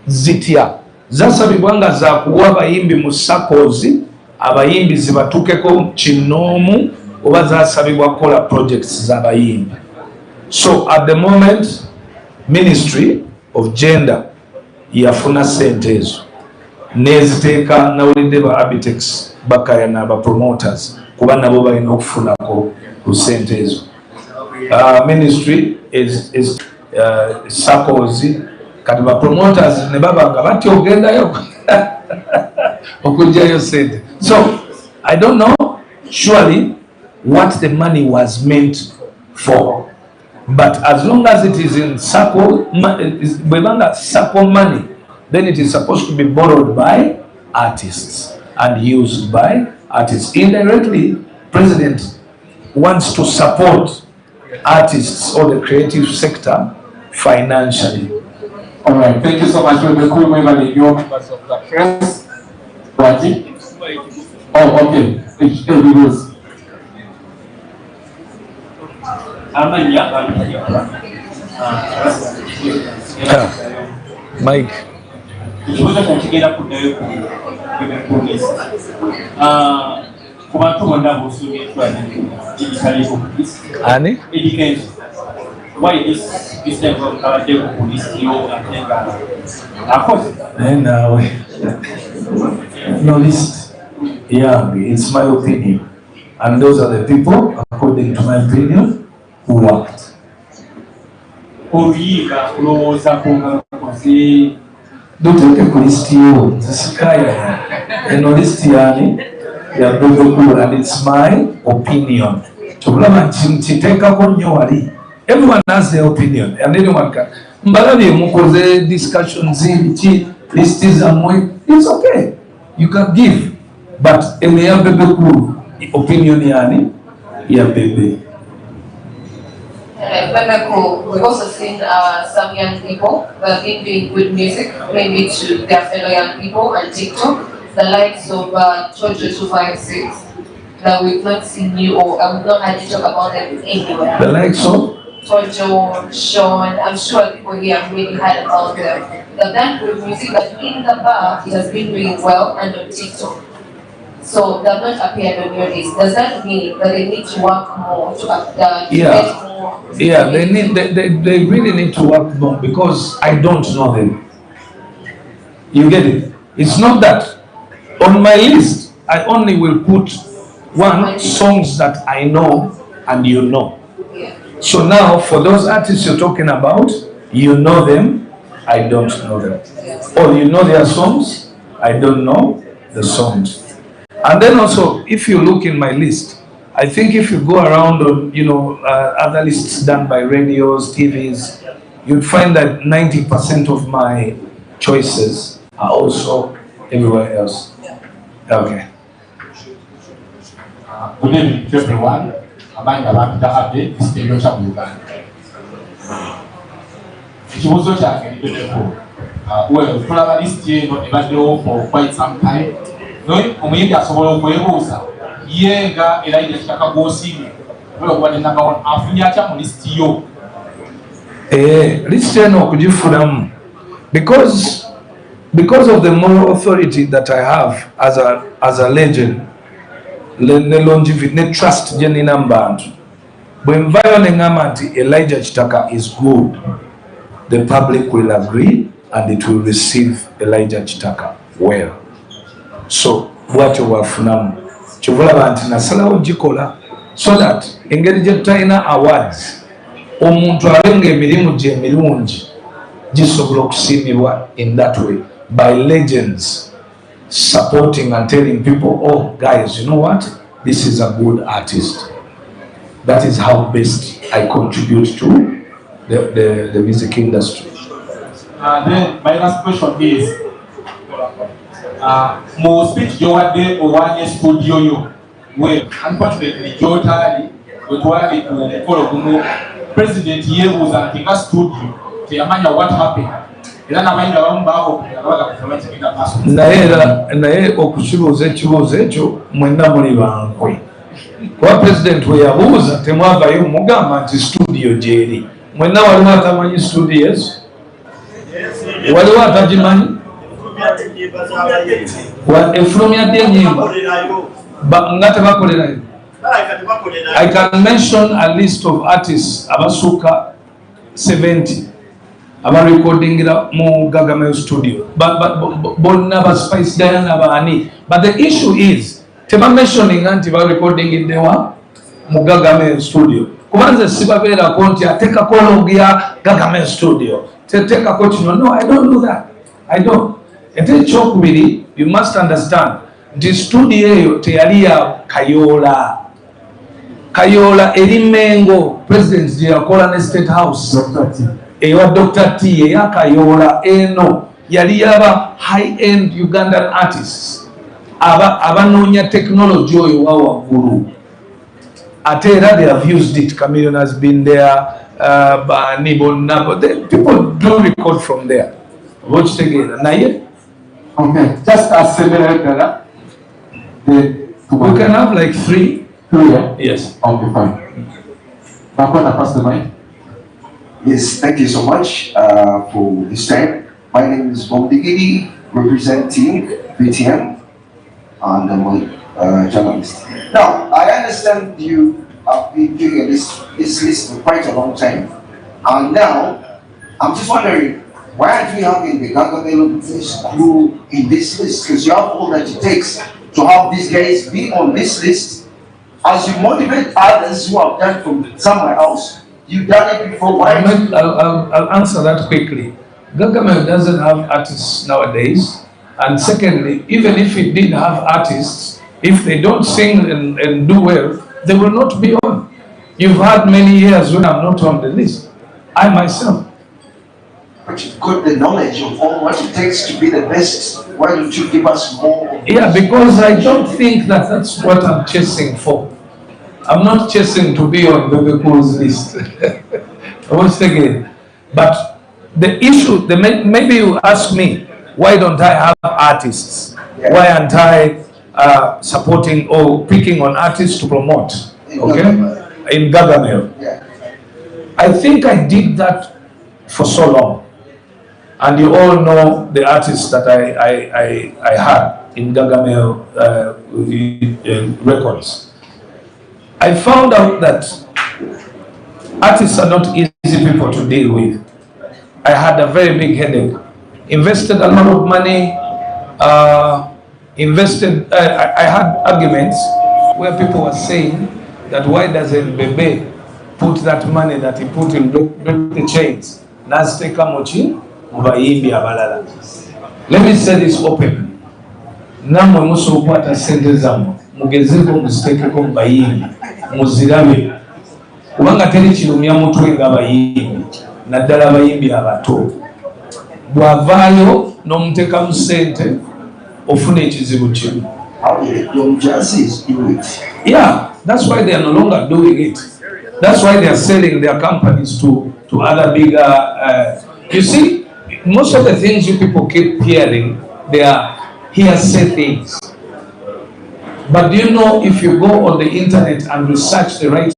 zitya. Zasabibwa nga zakuwa abayimbi mu sakozi, abayimbi zibatukeko kinoomu, oba zasabibwa kukola projects z'abayimbi. So at the moment, Ministry of Gender yafuna sente ezo. Neziteeka nawulidde ba Abitex bakayana ba promoters kuba nabo balina okufunako ku sente ezo. Ministry is sakozi kati ba promoters ne babanga bati ogendayo okujjayo sente. So I don't know surely what the money was meant for, but as long as it is in circle money, then it is supposed to be borrowed by artists and used by artists. Indirectly, President wants to support artists or the creative sector financially. All right, thank you so much. We'll be cool members of the press. Oh, okay. Mike. Ikibuzo kugenda kuddayo ku police. Ku bantu bonna b'osuubye digitally ku police. Ani? Education. Why this level of police ate nga akoze? Naawe. No list. Yeah, it's my opinion. And those are the people, according to my opinion, who worked. Oyiga kulowooza ku ngakoze. Don't take a list you. This guy, and list yani, ya BEBE, and it's my opinion. Everyone has their opinion, and anyone can. Discussions, it's okay. You can give, but BEBE opinion yani, ya BEBE. We've also seen some young people who have been doing good music, maybe to their fellow young people on TikTok, the likes of Jojo256, that we've not seen you or I've not had to talk about them anywhere. The likes of? Jojo, Sean, I'm sure people here have really heard about them. They've done good music, but in the bar, it has been doing well and on TikTok. So they've not appeared on your list. Does that mean that they need to work more to get more? Yeah, they really need to work more because I don't know them. You get it? It's not that. On my list, I only will put one songs that I know and you know. Yeah. So now for those artists you're talking about, you know them, I don't know them. Or you know their songs, I don't know the songs. And then also, if you look in my list, I think if you go around on, other lists done by radios, TVs, you'd find that 90% of my choices are also everywhere else. Okay. Good evening to everyone. Abandi abantu takadde ekiteeberero kya mu Uganda. Ekibuuzo kyange niddeko. Tulaba lisiti eno ebaddewo for quite some time. Omuyimbi asobola okwebuuza ye nga era ekitaka gw'osiimye okuba ne number one afunye atya mu lisiti yo? Lisiti eno okugifunamu because of the moral authority that I have as a legend, ne longevity, ne trust gye nina mu bantu. Bwe nvayo ne ngamba nti Elijah Kitaka is good, the public will agree and it will receive Elijah Kitaka well. So bwatyo bwafunamu kyobulaba nti nasalawo gikola so that engeri gye tutalina awards omuntu abenga emirimu gye emirungi gisobola okusiimibwa in that way by legends supporting and telling people, oh guys, you know what, this is a good artist. That is how best I contribute to the music industry. Then my last question is, mu speech gyowadde owanye studio yo we unfortunately gyotali wetwali ku mukolo gumu president yeebuuza nti nga studio teyamanya what happened era n'abayimbi abamu baabaga kusaba kigenda maaso naye okukibuuza ekibuuzo ekyo mwenna muli bankwe kuba president we yabuuza temwavayo mugamba nti studio gyeri mwenna waliwo atamanyi studio ezo waliwo atagimanyi efulumya dyenyimba nga tebakolerayo. I can mention a list of artists abasuka 70 abarecordingira mu Gagameyo studio bonna ba Spice Diana baani, but the issue is teba mentioning anti ba recording in dewa mu Gagameyo studio kubanze sibabeerako nti ateekako log ya Gagameyo studio teteekako kino. No, I don't do that. I don't. Ate ekyokubiri, you must understand nti studio eyo teyali ya Kayola eri Mengo president gye yakola ne State House ewa Dr. T eya Kayola eno yali yaba high end Ugandan artists abanoonya technology oyo wa waggulu ate era they have used it. Chameleon has been there, Bani bonna, people do record from there. Watch together naye. Okay, just as similar, we can have like three. Yeah? Yes. Okay, fine. Bakwana, pass the mic. Yes, thank you so much for this time. My name is Bomdigidi, representing BTM, and I'm a journalist. Now, I understand you have been doing this list for quite a long time, and now I'm just wondering, why aren't we having the Gagameyo crew in this list? Because you have all that it takes to have these guys be on this list. As you motivate others who have done from somewhere else, you've done it before. Why? I'll answer that quickly. Gagameyo doesn't have artists nowadays. And secondly, even if it did have artists, if they don't sing and do well, they will not be on. You've had many years when I'm not on the list. I myself. But you've got the knowledge of all what it takes to be the best. Why don't you give us more? Yeah, because I don't think that that's what I'm chasing for. I'm not chasing to be on BEBE list. was thinking, but the issue, maybe you ask me, why don't I have artists? Yeah. Why aren't I supporting or picking on artists to promote? Okay, in Gargamel. Yeah. I think I did that for so long, and you all know the artists that I had in Gargamel records. I found out that artists are not easy people to deal with. I had a very big headache. Invested a lot of money. I had arguments where people were saying that why doesn't BEBE put that money that he put in the chains? Let me say this open. Namwe musokwata sente zammwe mugezeko muziteekeko mu bayimbi muzirabe kubanga teri kirumya mutwe ng'abayimbi naddala abayimbi abato bw'avaayo n'omuteeka mu ssente ofuna ekizibu kimu. Yeah, that's why they are no longer doing it. That's why they are selling their companies to other bigger. You see, most of the things you people keep hearing, they are hearsay things. But do you know, if you go on the internet and research the right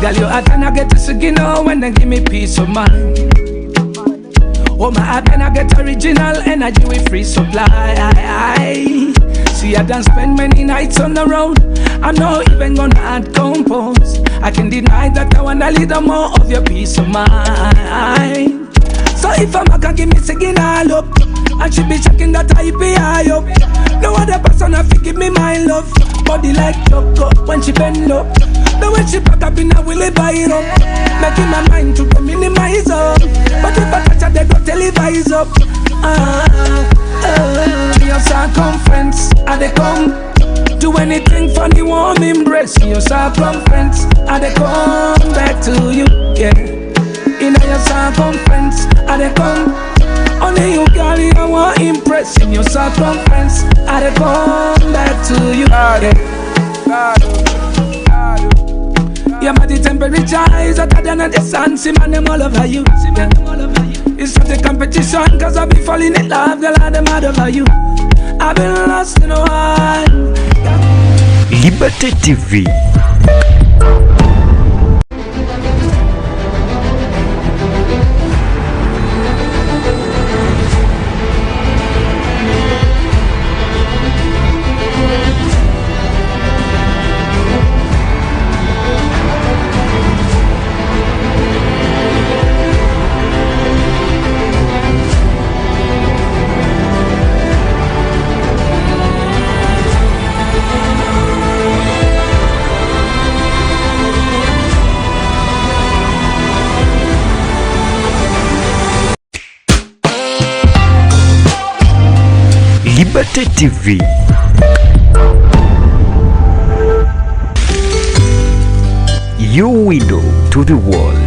girl, you hot and I get to sing when they give me peace of mind. Oh my heart and I get original energy with free supply. See I done spend many nights on the road. I'm not even gonna add compose. I can deny that I wanna lead more of your peace of mind. So if I'm not gonna give me signal up, I should be checking that I be high up. No other person have to give me my love. Body like choco when she bend up. The way she pack up in a willy buy it up. Making my mind to go minimize up. But if I touch her, they go televise up. Your circumference, I they come. Do anything for the warm embrace. Your circumference, I they come back to you, yeah. In your circumference, I they come. Only you, girl, I want impress. In your circumference, I they come back to you, yeah. Your body temperature is hotter than the sun. See man, them all over you. It's not a competition, cause I be falling in love. Girl, I'm mad over you. I've been lost in a while. Liberté TV. Liberté TV. Your window to the world.